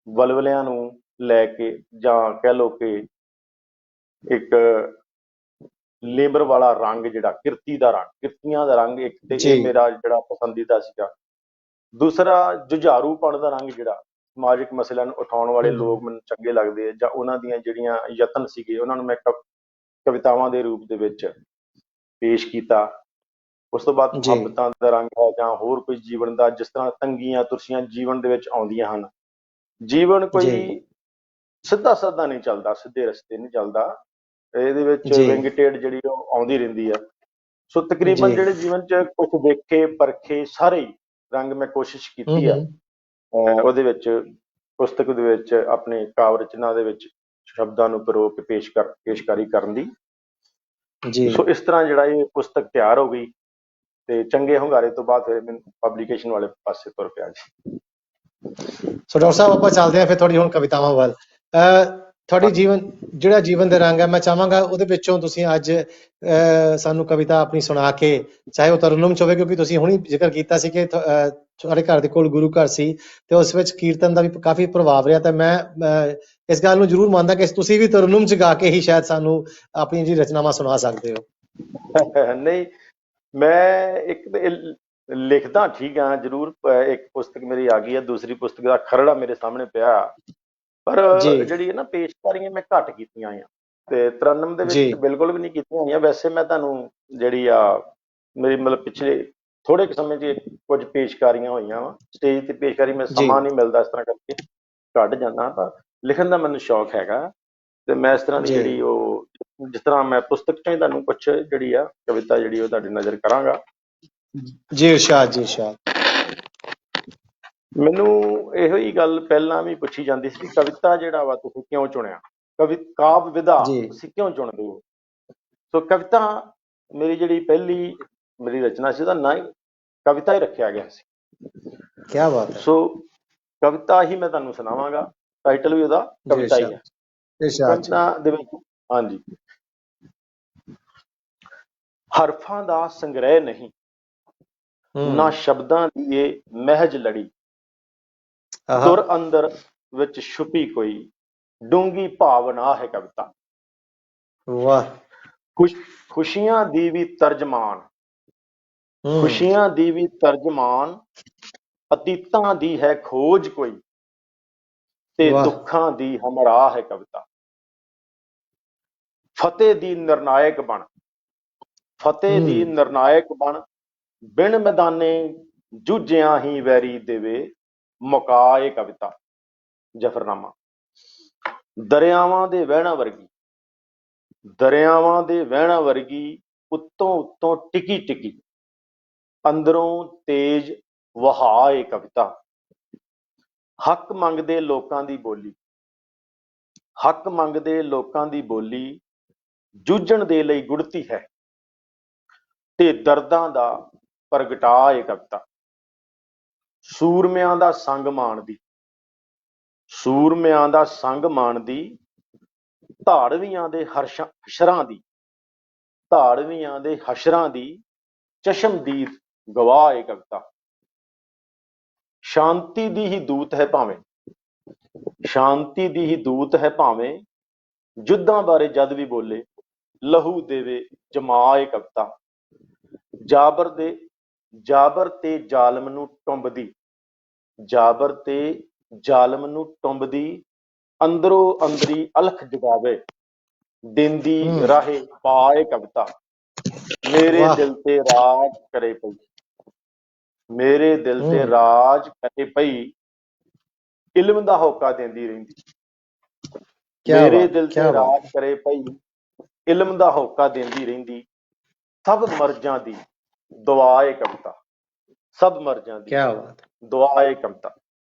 ਵਲਵਲਿਆਂ ਨੂੰ ਲੈ ਕੇ ਜਾਂ ਕਹਿ ਲਓ ਕਿ ਇੱਕ ਲੇਬਰ ਵਾਲਾ ਰੰਗ, ਜਿਹੜਾ ਕਿਰਤੀ ਦਾ ਰੰਗ, ਕਿਰਤੀਆਂ ਦਾ ਰੰਗ ਇੱਕ ਤੇ ਇਹ ਮੇਰਾ ਜਿਹੜਾ ਪਸੰਦੀਦਾ ਸੀਗਾ। ਦੂਸਰਾ ਜੁਝਾਰੂਪਣ ਦਾ ਰੰਗ, ਜਿਹੜਾ ਸਮਾਜਿਕ ਮਸਲਿਆਂ ਨੂੰ ਉਠਾਉਣ ਵਾਲੇ ਲੋਕ ਮੈਨੂੰ ਚੰਗੇ ਲੱਗਦੇ ਆ ਜਾਂ ਉਹਨਾਂ ਦੀਆਂ ਜਿਹੜੀਆਂ ਯਤਨ ਸੀਗੇ ਉਹਨਾਂ ਨੂੰ ਮੈਂ ਕਵਿਤਾਵਾਂ ਦੇ ਰੂਪ ਦੇ ਵਿੱਚ ਪੇਸ਼ ਕੀਤਾ। ਉਸ ਤੋਂ ਬਾਅਦ ਮੁਹੱਬਤਾਂ ਦਾ ਰੰਗ ਹੈ ਜਾਂ ਹੋਰ ਕੋਈ ਜੀਵਨ ਦਾ, ਜਿਸ ਤਰ੍ਹਾਂ ਤੰਗੀਆਂ ਤੁਰਸ਼ੀਆਂ ਜੀਵਨ ਦੇ ਵਿੱਚ ਆਉਂਦੀਆਂ ਹਨ। ਜੀਵਨ ਕੋਈ ਸਿੱਧਾ ਸਾਦਾ ਨਹੀਂ ਚੱਲਦਾ, ਸਿੱਧੇ ਰਸਤੇ ਨਹੀਂ ਚੱਲਦਾ, ਇਹਦੇ ਵਿੱਚ ਵਿੰਗਟੇਡ ਜਿਹੜੀ ਉਹ ਆਉਂਦੀ ਰਹਿੰਦੀ ਆ। ਸੋ ਤਕਰੀਬਨ ਜਿਹੜੇ ਜੀਵਨ 'ਚ ਕੁਝ ਵੇਖੇ ਪਰਖੇ ਸਾਰੇ ਰੰਗ ਮੈਂ ਕੋਸ਼ਿਸ਼ ਕੀਤੀ ਆ ਉਹਦੇ ਵਿੱਚ, ਪੁਸਤਕ ਦੇ ਵਿੱਚ, ਆਪਣੇ ਕਾਵਿ ਰਚਨਾ ਦੇ ਵਿੱਚ ਸ਼ਬਦਾਂ ਨੂੰ ਪਰੋ ਕੇ ਪੇਸ਼ਕਾਰੀ ਕਰਨ ਦੀ। ਸੋ ਇਸ ਤਰ੍ਹਾਂ ਜਿਹੜਾ ਇਹ ਪੁਸਤਕ ਤਿਆਰ ਹੋ ਗਈ ਤੇ ਚੰਗੇ ਹੁੰਗਾਰੇ ਤੋਂ ਬਾਅਦ ਫਿਰ ਮੈਨੂੰ ਪਬਲੀਕੇਸ਼ਨ ਵਾਲੇ ਪਾਸੇ ਤੁਰ ਪਿਆ ਜੀ। ਸੋ ਡਾਕਟਰ ਸਾਹਿਬ, ਆਪਾਂ ਚੱਲਦੇ ਹਾਂ ਫਿਰ ਤੁਹਾਡੀ ਹੁਣ ਕਵਿਤਾਵਾਂ ਵੱਲ। ਤੁਹਾਡੀ ਜਿਹੜਾ ਜੀਵਨ ਦੇ ਰੰਗ ਹੈ, ਮੈਂ ਚਾਹਾਂਗਾ ਉਹਦੇ ਵਿੱਚੋਂ ਤੁਸੀਂ ਅੱਜ ਸਾਨੂੰ ਕਵਿਤਾ ਆਪਣੀ ਸੁਣਾ ਕੇ, ਚਾਹੇ ਉਹ ਤਰਨੁਮ 'ਚ ਹੋਵੇ, ਕਿਉਂਕਿ ਤੁਸੀਂ ਹੁਣੀ ਜ਼ਿਕਰ ਕੀਤਾ ਸੀ ਕਿ ਤੁਹਾਡੇ ਘਰ ਦੇ ਕੋਲ ਗੁਰੂ ਘਰ ਸੀ ਤੇ ਉਸ ਵਿੱਚ ਕੀਰਤਨ ਦਾ ਵੀ ਕਾਫੀ ਪ੍ਰਭਾਵ ਰਿਹਾ। ਤੇ ਮੈਂ ਇਸ ਗੱਲ ਨੂੰ ਜ਼ਰੂਰ ਮੰਨਦਾ ਕਿ ਤੁਸੀਂ ਵੀ ਤਰਨੁਮ 'ਚ ਗਾ ਕੇ ਹੀ ਸ਼ਾਇਦ ਸਾਨੂੰ ਆਪਣੀ ਜਿਹੜੀ ਰਚਨਾਵਾਂ ਸੁਣਾ ਸਕਦੇ ਹੋ। ਨਹੀਂ, ਮੈਂ ਇੱਕ ਲਿਖਦਾ ਠੀਕ ਆ ਜ਼ਰੂਰ। ਇੱਕ ਪੁਸਤਕ ਮੇਰੀ ਆ ਗਈ ਹੈ, ਦੂਸਰੀ ਪੁਸਤਕ ਦਾ ਖਰੜਾ ਮੇਰੇ ਸਾਹਮਣੇ ਪਿਆ, ਪਰ ਜਿਹੜੀ ਹੈ ਨਾ ਪੇਸ਼ਕਾਰੀਆਂ ਮੈਂ ਘੱਟ ਕੀਤੀਆਂ ਆ ਤੇ ਤਰਨਮ ਦੇ ਵਿੱਚ ਬਿਲਕੁਲ ਵੀ ਨਹੀਂ ਕੀਤੀਆਂ ਹੋਈਆਂ। ਵੈਸੇ ਮੈਂ ਤੁਹਾਨੂੰ ਜਿਹੜੀ ਆ ਮੇਰੀ ਮਤਲਬ ਪਿਛਲੇ ਥੋੜੇ ਕੁ ਸਮੇਂ 'ਚ ਕੁਝ ਪੇਸ਼ਕਾਰੀਆਂ ਹੋਈਆਂ ਵਾ ਸਟੇਜ ਤੇ ਪੇਸ਼ਕਾਰੀ। ਮੈਂ ਸਮਾਂ ਨਹੀਂ ਮਿਲਦਾ ਇਸ ਤਰ੍ਹਾਂ ਕਰਕੇ ਕੱਢ ਜਾਂਦਾ, ਪਰ ਲਿਖਣ ਦਾ ਮੈਨੂੰ ਸ਼ੌਕ ਹੈਗਾ ਤੇ ਮੈਂ ਇਸ ਤਰ੍ਹਾਂ ਦੀ ਜਿਹੜੀ ਉਹ, ਜਿਸ ਤਰ੍ਹਾਂ ਮੈਂ ਪੁਸਤਕ 'ਚੋਂ ਹੀ ਤੁਹਾਨੂੰ ਕੁਛ ਜਿਹੜੀ ਆ ਕਵਿਤਾ ਜਿਹੜੀ ਉਹ ਤੁਹਾਡੀ ਨਜ਼ਰ ਕਰਾਂਗਾ। ਜੀ ਇਰਸ਼ਾਦ, ਜੀ ਇਰਸ਼ਾਦ। ਮੈਨੂੰ ਇਹੋ ਹੀ ਗੱਲ ਪਹਿਲਾਂ ਵੀ ਪੁੱਛੀ ਜਾਂਦੀ ਸੀ, ਕਵਿਤਾ ਜਿਹੜਾ ਵਾ ਤੁਸੀਂ ਕਿਉਂ ਚੁਣਿਆ, ਕਾਵਿ ਵਿਧਾ ਤੁਸੀਂ ਕਿਉਂ ਚੁਣਦੇ ਹੋ? ਸੋ ਕਵਿਤਾ ਮੇਰੀ ਜਿਹੜੀ ਪਹਿਲੀ ਮੇਰੀ ਰਚਨਾ ਸੀ ਉਹਦਾ ਨਾਂ ਹੀ ਕਵਿਤਾ ਹੀ ਰੱਖਿਆ ਗਿਆ ਸੀ। ਕੀ ਬਾਤ ਹੈ। ਸੋ ਕਵਿਤਾ ਹੀ ਮੈਂ ਤੁਹਾਨੂੰ ਸੁਣਾਵਾਂਗਾ, ਟਾਈਟਲ ਵੀ ਉਹਦਾ ਕਵਿਤਾ ਹੀ ਹੈ। ਕਵਿਤਾ ਦੇ ਵਿੱਚ ਹਾਂਜੀ, ਹਰਫਾਂ ਦਾ ਸੰਗ੍ਰਹਿ ਨਹੀਂ, ਨਾ ਸ਼ਬਦਾਂ ਦੀ ਇਹ ਮਹਿਜ ਲੜੀ, ਤੁਰ ਅੰਦਰ ਵਿੱਚ ਛੁਪੀ ਕੋਈ ਡੂੰਗੀ ਭਾਵਨਾ ਹੈ ਕਵਿਤਾ। ਵਾਹ। ਖੁਸ਼ੀਆਂ ਦੀ ਵੀ ਤਰਜਮਾਨ, ਖੁਸ਼ੀਆਂ ਦੀ ਵੀ ਤਰਜਮਾਨ, ਅਤੀਤਾਂ ਦੀ ਹੈ ਖੋਜ ਕੋਈ ਤੇ ਦੁੱਖਾਂ ਦੀ ਹਮਰਾਹ ਹੈ ਕਵਿਤਾ। ਫਤਿਹ ਦੀ ਨਿਰਣਾਇਕ ਬਣ, ਫਤਿਹ ਦੀ ਨਿਰਣਾਇਕ ਬਣ, ਬਿਨ ਮੈਦਾਨੇ ਜੂਝਿਆਂ ਹੀ ਵੈਰੀ ਦੇਵੇ ਮੁਕਾ ਇਹ ਕਵਿਤਾ। ਜਫਰਨਾਮਾ। ਦਰਿਆਵਾਂ ਦੇ ਵਹਿਣਾ ਵਰਗੀ, ਦਰਿਆਵਾਂ ਦੇ ਵਹਿਣਾ ਵਰਗੀ, ਉੱਤੋਂ ਉੱਤੋਂ ਟਿਕੀ ਟਿਕੀ, ਅੰਦਰੋਂ ਤੇਜ ਵਹਾ ਇਹ ਕਵਿਤਾ। ਹੱਕ ਮੰਗਦੇ ਲੋਕਾਂ ਦੀ ਬੋਲੀ, ਹੱਕ ਮੰਗਦੇ ਲੋਕਾਂ ਦੀ ਬੋਲੀ, ਜੂਝਣ ਦੇ ਲਈ ਗੁੜਤੀ ਹੈ ਤੇ ਦਰਦਾਂ ਦਾ ਪ੍ਰਗਟਾ ਇਹ ਕਵਿਤਾ। ਸੂਰਮਿਆਂ ਦਾ ਸੰਗ ਮਾਣਦੀ, ਸੂਰਮਿਆਂ ਦਾ ਸੰਗ ਮਾਣਦੀ, ਧਾੜਵੀਆਂ ਦੇ ਹਸ਼ਰਾਂ ਦੀ, ਧਾੜਵੀਆਂ ਦੇ ਹਸ਼ਰਾਂ ਦੀ, ਚਸ਼ਮਦੀਦ ਗਵਾਹ ਇਹ ਕਵਿਤਾ। ਸ਼ਾਂਤੀ ਦੀ ਹੀ ਦੂਤ ਹੈ ਭਾਵੇਂ, ਸ਼ਾਂਤੀ ਦੀ ਹੀ ਦੂਤ ਹੈ ਭਾਵੇਂ, ਯੁੱਧਾਂ ਬਾਰੇ ਜਦ ਵੀ ਬੋਲੇ ਲਹੂ ਦੇਵੇ ਜਮਾ ਇਹ ਕਵਿਤਾ। ਜਾਬਰ ਤੇ ਜ਼ਾਲਮ ਨੂੰ ਟੁੰਬਦੀ, ਜਾਬਰ ਤੇ ਜ਼ਾਲਮ ਨੂੰ ਟੁੰਬਦੀ, ਅੰਦਰੋਂ ਅੰਦਰੀ ਅਲਖ ਜਗਾਵੇ, ਦਿੰਦੀ ਰਾਹੇ ਪਾ ਇਹ ਕਵਿਤਾ। ਮੇਰੇ ਦਿਲ ਤੇ ਰਾਜ ਕਰੇ ਪਈ, ਮੇਰੇ ਦਿਲ ਤੇ ਰਾਜ ਕਰੇ ਪਈ, ਇਲਮ ਦਾ ਹੋਕਾ ਦਿੰਦੀ ਰਹਿੰਦੀ। ਮੇਰੇ ਦਿਲ ਤੇ ਰਾਜ ਕਰੇ ਪਈ, ਇਲਮ ਦਾ ਹੋਕਾ ਦਿੰਦੀ ਰਹਿੰਦੀ, ਸਭ ਮਰਜ਼ਾਂ ਦੀ ਦੁਆ ਇਹ ਕਵਿਤਾ। ਸਭ ਮਰਜ਼ਾਂ ਦੀ ਦੁਆ ਇਹ ਕਵਿਤਾ।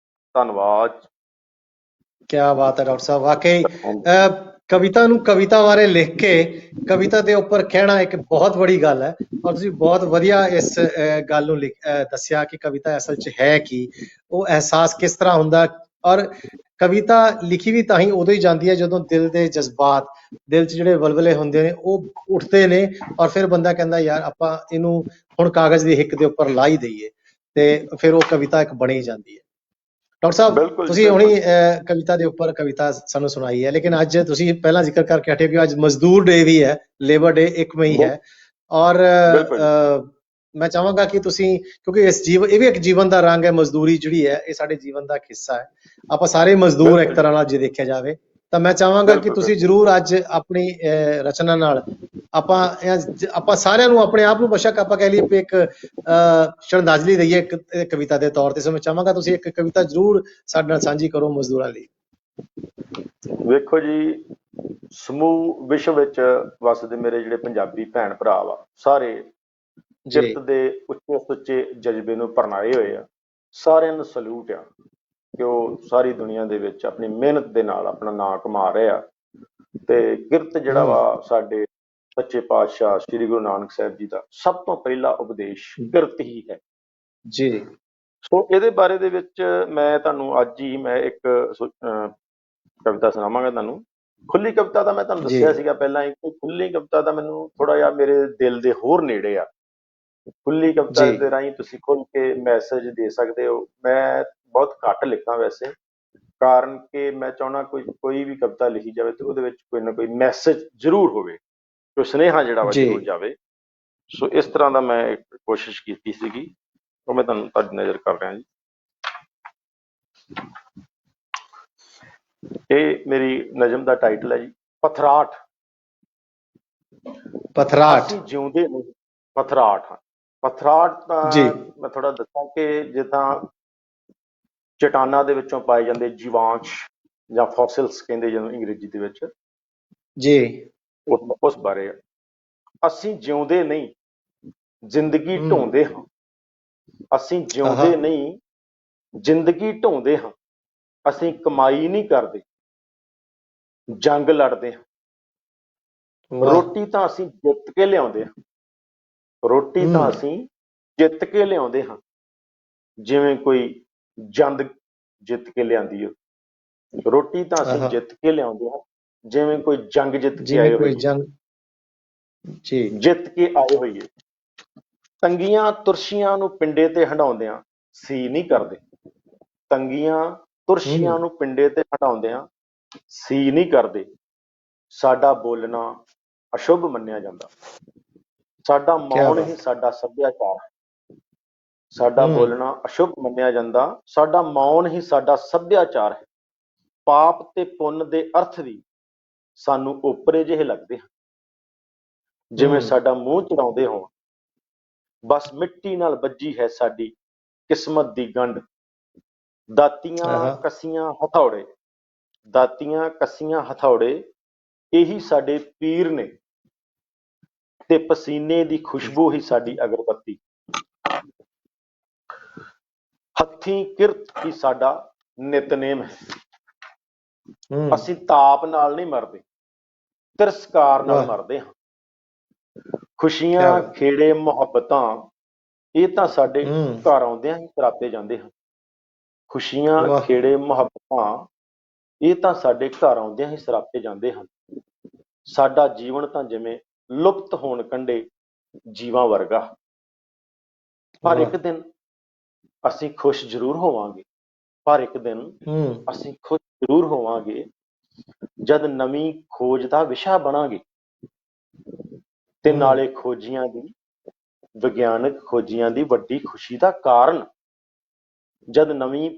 ਧੰਨਵਾਦ। ਕਿਆ ਬਾਤ ਹੈ ਡਾਕਟਰ ਸਾਹਿਬ, ਵਾਕਈ ਕਵਿਤਾ ਨੂੰ ਕਵਿਤਾ ਬਾਰੇ ਲਿਖ ਕੇ ਕਵਿਤਾ ਦੇ ਉੱਪਰ ਕਹਿਣਾ ਇੱਕ ਬਹੁਤ ਬੜੀ ਗੱਲ ਹੈ, ਔਰ ਤੁਸੀਂ ਬਹੁਤ ਵਧੀਆ ਇਸ ਗੱਲ ਨੂੰ ਦੱਸਿਆ ਕਿ ਕਵਿਤਾ ਅਸਲ 'ਚ ਹੈ ਕੀ, ਉਹ ਅਹਿਸਾਸ ਕਿਸ ਤਰ੍ਹਾਂ ਹੁੰਦਾ। ਔਰ ਕਵਿਤਾ ਲਿਖੀ ਵੀ ਤਾਂ ਹੀ ਉਦੋਂ ਹੀ ਜਾਂਦੀ ਹੈ ਜਦੋਂ ਦਿਲ ਦੇ ਜਜ਼ਬਾਤ, ਦਿਲ 'ਚ ਜਿਹੜੇ ਵਲਵਲੇ ਹੁੰਦੇ ਨੇ ਉਹ ਉੱਠਦੇ ਨੇ, ਔਰ ਫਿਰ ਬੰਦਾ ਕਹਿੰਦਾ ਯਾਰ ਆਪਾਂ ਇਹਨੂੰ ਹੁਣ ਕਾਗਜ਼ ਦੀ ਹਿੱਕ ਦੇ ਉੱਪਰ ਲਾ ਹੀ ਦਈਏ, ਤੇ ਫਿਰ ਉਹ ਕਵਿਤਾ ਇੱਕ ਬਣੀ ਜਾਂਦੀ ਹੈ। ਡਾਕਟਰ ਸਾਹਿਬ ਤੁਸੀਂ ਹੁਣੀ ਕਵਿਤਾ ਦੇ ਉੱਪਰ ਕਵਿਤਾ ਸਾਨੂੰ ਸੁਣਾਈ ਹੈ, ਲੇਕਿਨ ਅੱਜ ਤੁਸੀਂ ਪਹਿਲਾਂ ਜ਼ਿਕਰ ਕਰਕੇ ਹਟੇ ਕਿ ਅੱਜ ਮਜ਼ਦੂਰ ਡੇ ਵੀ ਹੈ, ਲੇਬਰ ਡੇ 1 ਮਈ ਹੈ, ਔਰ ਮੈਂ ਚਾਹਾਂਗਾ ਕਿ ਤੁਸੀਂ, ਕਿਉਂਕਿ ਇਹ ਵੀ ਇੱਕ ਜੀਵਨ ਦਾ ਰੰਗ ਹੈ, ਮਜ਼ਦੂਰੀ ਜਿਹੜੀ ਹੈ ਇਹ ਸਾਡੇ ਜੀਵਨ ਦਾ ਹਿੱਸਾ ਹੈ, ਆਪਾਂ ਸਾਰੇ ਮਜ਼ਦੂਰ ਇੱਕ ਤਰ੍ਹਾਂ ਨਾਲ ਜੇ ਦੇਖਿਆ ਜਾਵੇ, ਤਾਂ ਮੈਂ ਚਾਹਾਂਗਾ ਕਿ ਤੁਸੀਂ ਜ਼ਰੂਰ ਅੱਜ ਆਪਣੀ ਰਚਨਾ ਨਾਲ ਆਪਾਂ ਸਾਰਿਆਂ ਨੂੰ, ਆਪਣੇ ਆਪ ਨੂੰ ਬੇਸ਼ੱਕ ਆਪਾਂ ਕਹਿ ਲਈਏ ਇੱਕ ਸ਼ਰਧਾਂਜਲੀ ਦਈਏ ਇੱਕ ਕਵਿਤਾ ਦੇ ਤੌਰ ਤੇ। ਸੋ ਮੈਂ ਚਾਹਾਂਗਾ ਤੁਸੀਂ ਇੱਕ ਕਵਿਤਾ ਜ਼ਰੂਰ ਸਾਡੇ ਨਾਲ ਸਾਂਝੀ ਕਰੋ ਮਜ਼ਦੂਰਾਂ ਲਈ। ਵੇਖੋ ਜੀ, ਸਮੂਹ ਵਿਸ਼ਵ ਵਿੱਚ ਵਸਦੇ ਮੇਰੇ ਜਿਹੜੇ ਪੰਜਾਬੀ ਭੈਣ ਭਰਾ ਵਾ, ਸਾਰੇ ਜਿੱਤ ਦੇ ਉੱਚੇ ਸੁੱਚੇ ਜਜ਼ਬੇ ਨੂੰ ਪਰਨਾਏ ਹੋਏ ਆ, ਸਾਰਿਆਂ ਨੂੰ ਸਲੂਟ ਆ ਕਿ ਉਹ ਸਾਰੀ ਦੁਨੀਆ ਦੇ ਵਿੱਚ ਆਪਣੀ ਮਿਹਨਤ ਦੇ ਨਾਲ ਆਪਣਾ ਨਾਂ ਕਮਾ ਰਹੇ ਆ, ਤੇ ਕਿਰਤ ਜਿਹੜਾ ਵਾ ਸਾਡੇ ਸੱਚੇ ਪਾਤਸ਼ਾਹ ਸ੍ਰੀ ਗੁਰੂ ਨਾਨਕ ਸਾਹਿਬ ਜੀ ਦਾ ਸਭ ਤੋਂ ਪਹਿਲਾ ਉਪਦੇਸ਼ ਕਿਰਤ ਹੀ ਹੈ ਜੀ। ਸੋ ਇਹਦੇ ਬਾਰੇ ਦੇ ਵਿੱਚ ਮੈਂ ਤੁਹਾਨੂੰ ਅੱਜ ਹੀ ਮੈਂ ਇੱਕ ਕਵਿਤਾ ਸੁਣਾਵਾਂਗਾ ਤੁਹਾਨੂੰ। ਖੁੱਲੀ ਕਵਿਤਾ ਦਾ ਮੈਂ ਤੁਹਾਨੂੰ ਦੱਸਿਆ ਸੀਗਾ ਪਹਿਲਾਂ ਹੀ, ਖੁੱਲੀ ਕਵਿਤਾ ਦਾ ਮੈਨੂੰ ਥੋੜਾ ਜਿਹਾ ਮੇਰੇ ਦਿਲ ਦੇ ਹੋਰ ਨੇੜੇ ਆ। ਖੁੱਲੀ ਕਵਿਤਾ ਦੇ ਰਾਹੀਂ ਤੁਸੀਂ ਖੁੱਲ ਕੇ ਮੈਸੇਜ ਦੇ ਸਕਦੇ ਹੋ। ਮੈਂ ਬਹੁਤ ਘੱਟ ਲਿਖਾਂ ਵੈਸੇ, ਕਾਰਨ ਕਿ ਮੈਂ ਚਾਹੁੰਦਾ ਕੋਈ ਵੀ ਕਵਿਤਾ ਲਿਖੀ ਜਾਵੇ ਤੇ ਉਹਦੇ ਵਿੱਚ ਕੋਈ ਨਾ ਕੋਈ ਮੈਸੇਜ ਜ਼ਰੂਰ ਹੋਵੇ, ਕੋਈ ਸੁਨੇਹਾ ਜਿਹੜਾ ਵਾ ਜ਼ਰੂਰ ਜਾਵੇ। ਸੋ ਇਸ ਤਰ੍ਹਾਂ ਦਾ ਮੈਂ ਇੱਕ ਕੋਸ਼ਿਸ਼ ਕੀਤੀ ਸੀਗੀ, ਉਹ ਮੈਂ ਤੁਹਾਡੀ ਨਜ਼ਰ ਕਰ ਰਿਹਾ ਜੀ। ਇਹ ਮੇਰੀ ਨਜ਼ਮ ਦਾ ਟਾਈਟਲ ਹੈ ਜੀ, ਪਥਰਾਟ। ਪਥਰਾਟ। ਅਸੀਂ ਜਿਉਂਦੇ ਨਹੀਂ, ਪਥਰਾਟ ਹਾਂ। ਪਥਰਾਟ ਤਾਂ ਮੈਂ ਥੋੜਾ ਦੱਸਾਂ ਕਿ ਜਿੱਦਾਂ ਚਟਾਨਾਂ ਦੇ ਵਿੱਚੋਂ ਪਾਏ ਜਾਂਦੇ ਜੀਵਾਂਸ਼ ਜਾਂ ਫੋਸਿਲਸ ਕਹਿੰਦੇ ਜਿਹਨੂੰ ਅੰਗਰੇਜ਼ੀ ਦੇ ਵਿੱਚ ਜੀ, ਉਸ ਬਾਰੇ। ਅਸੀਂ ਜਿਉਂਦੇ ਨਹੀਂ, ਜ਼ਿੰਦਗੀ ਢਾਉਂਦੇ ਹਾਂ। ਅਸੀਂ ਜਿਉਂਦੇ ਨਹੀਂ, ਜ਼ਿੰਦਗੀ ਢਾਉਂਦੇ ਹਾਂ। ਅਸੀਂ ਕਮਾਈ ਨਹੀਂ ਕਰਦੇ, ਜੰਗ ਲੜਦੇ ਹਾਂ। ਰੋਟੀ ਤਾਂ ਅਸੀਂ ਜਿੱਤ ਕੇ ਲਿਆਉਂਦੇ ਹਾਂ, ਰੋਟੀ ਤਾਂ ਅਸੀਂ ਜਿੱਤ ਕੇ ਲਿਆਉਂਦੇ ਹਾਂ। ਜਿਵੇਂ ਕੋਈ ਜੰਗ ਜਿੱਤ ਕੇ ਲਿਆਂਦੀ ਹੋ, ਰੋਟੀ ਤਾਂ ਅਸੀਂ ਜਿੱਤ ਕੇ ਲਿਆਉਂਦੇ ਹਾਂ, ਜਿਵੇਂ ਕੋਈ ਜੰਗ ਜਿੱਤ ਕੇ ਆਏ ਹੋਏ, ਜਿੱਤ ਕੇ ਆਏ ਹੋਈਏ। ਤੰਗੀਆਂ ਤੁਰਸ਼ੀਆਂ ਨੂੰ ਪਿੰਡੇ ਤੇ ਹੰਡਾਉਂਦਿਆਂ ਸੀ ਨਹੀਂ ਕਰਦੇ, ਤੰਗੀਆਂ ਤੁਰਸ਼ੀਆਂ ਨੂੰ ਪਿੰਡੇ ਤੇ ਹਟਾਉਂਦਿਆਂ ਸੀ ਨਹੀਂ ਕਰਦੇ। ਸਾਡਾ ਬੋਲਣਾ ਅਸ਼ੁਭ ਮੰਨਿਆ ਜਾਂਦਾ, ਸਾਡਾ ਮੌਨ ਹੀ ਸਾਡਾ ਸੱਭਿਆਚਾਰ ਹੈ। ਸਾਡਾ ਬੋਲਣਾ ਅਸ਼ੁਭ ਮੰਨਿਆ ਜਾਂਦਾ, ਸਾਡਾ ਮੌਨ ਹੀ ਸਾਡਾ ਸੱਭਿਆਚਾਰ ਹੈ। ਪਾਪ ਤੇ ਪੁੰਨ ਦੇ ਅਰਥ ਵੀ ਸਾਨੂੰ ਓਪਰੇ ਜਿਹੇ ਲੱਗਦੇ ਹਨ, ਜਿਵੇਂ ਸਾਡਾ ਮੂੰਹ ਚੜਾਉਂਦੇ ਹੋਣ। ਬਸ ਮਿੱਟੀ ਨਾਲ ਵੱਜੀ ਹੈ ਸਾਡੀ ਕਿਸਮਤ ਦੀ ਗੰਢ, ਦਾਤੀਆਂ ਕੱਸੀਆਂ ਹਥੌੜੇ, ਦਾਤੀਆਂ ਕੱਸੀਆਂ ਹਥੌੜੇ, ਇਹੀ ਸਾਡੇ ਪੀਰ ਨੇ, ਤੇ ਪਸੀਨੇ ਦੀ ਖੁਸ਼ਬੂ ਹੀ ਸਾਡੀ ਅਗਰਬੱਤੀ। ਹੱਥੀਂ ਕਿਰਤ ਹੀ ਸਾਡਾ ਨਿਤਨੇਮ ਹੈ। ਅਸੀਂ ਤਾਪ ਨਾਲ ਨਹੀਂ ਮਰਦੇ, ਤਿਰਸਕਾਰ ਨਾਲ ਮਰਦੇ ਹਾਂ। ਖੁਸ਼ੀਆਂ ਖੇੜੇ ਮੁਹੱਬਤਾਂ, ਇਹ ਤਾਂ ਸਾਡੇ ਘਰ ਆਉਂਦਿਆਂ ਹੀ ਸਰਾਪੇ ਜਾਂਦੇ ਹਨ। ਖੁਸ਼ੀਆਂ ਖੇੜੇ ਮੁਹੱਬਤਾਂ, ਇਹ ਤਾਂ ਸਾਡੇ ਘਰ ਆਉਂਦਿਆਂ ਹੀ ਸਰਾਪੇ ਜਾਂਦੇ ਹਨ। ਸਾਡਾ ਜੀਵਨ ਤਾਂ ਜਿਵੇਂ ਲੁਪਤ ਹੋਣ ਕੰਢੇ ਜੀਵਾਂ ਵਰਗਾ। ਪਰ ਇੱਕ ਦਿਨ ਅਸੀਂ ਖੁਸ਼ ਜ਼ਰੂਰ ਹੋਵਾਂਗੇ, ਪਰ ਇੱਕ ਦਿਨ ਅਸੀਂ ਖੁਸ਼ ਜ਼ਰੂਰ ਹੋਵਾਂਗੇ ਜਦ ਨਵੀਂ ਖੋਜ ਦਾ ਵਿਸ਼ਾ ਬਣਾਂਗੇ, ਤੇ ਨਾਲੇ ਖੋਜੀਆਂ ਦੀ, ਵਿਗਿਆਨਕ ਖੋਜੀਆਂ ਦੀ ਵੱਡੀ ਖੁਸ਼ੀ ਦਾ ਕਾਰਨ, ਜਦ ਨਵੀਆਂ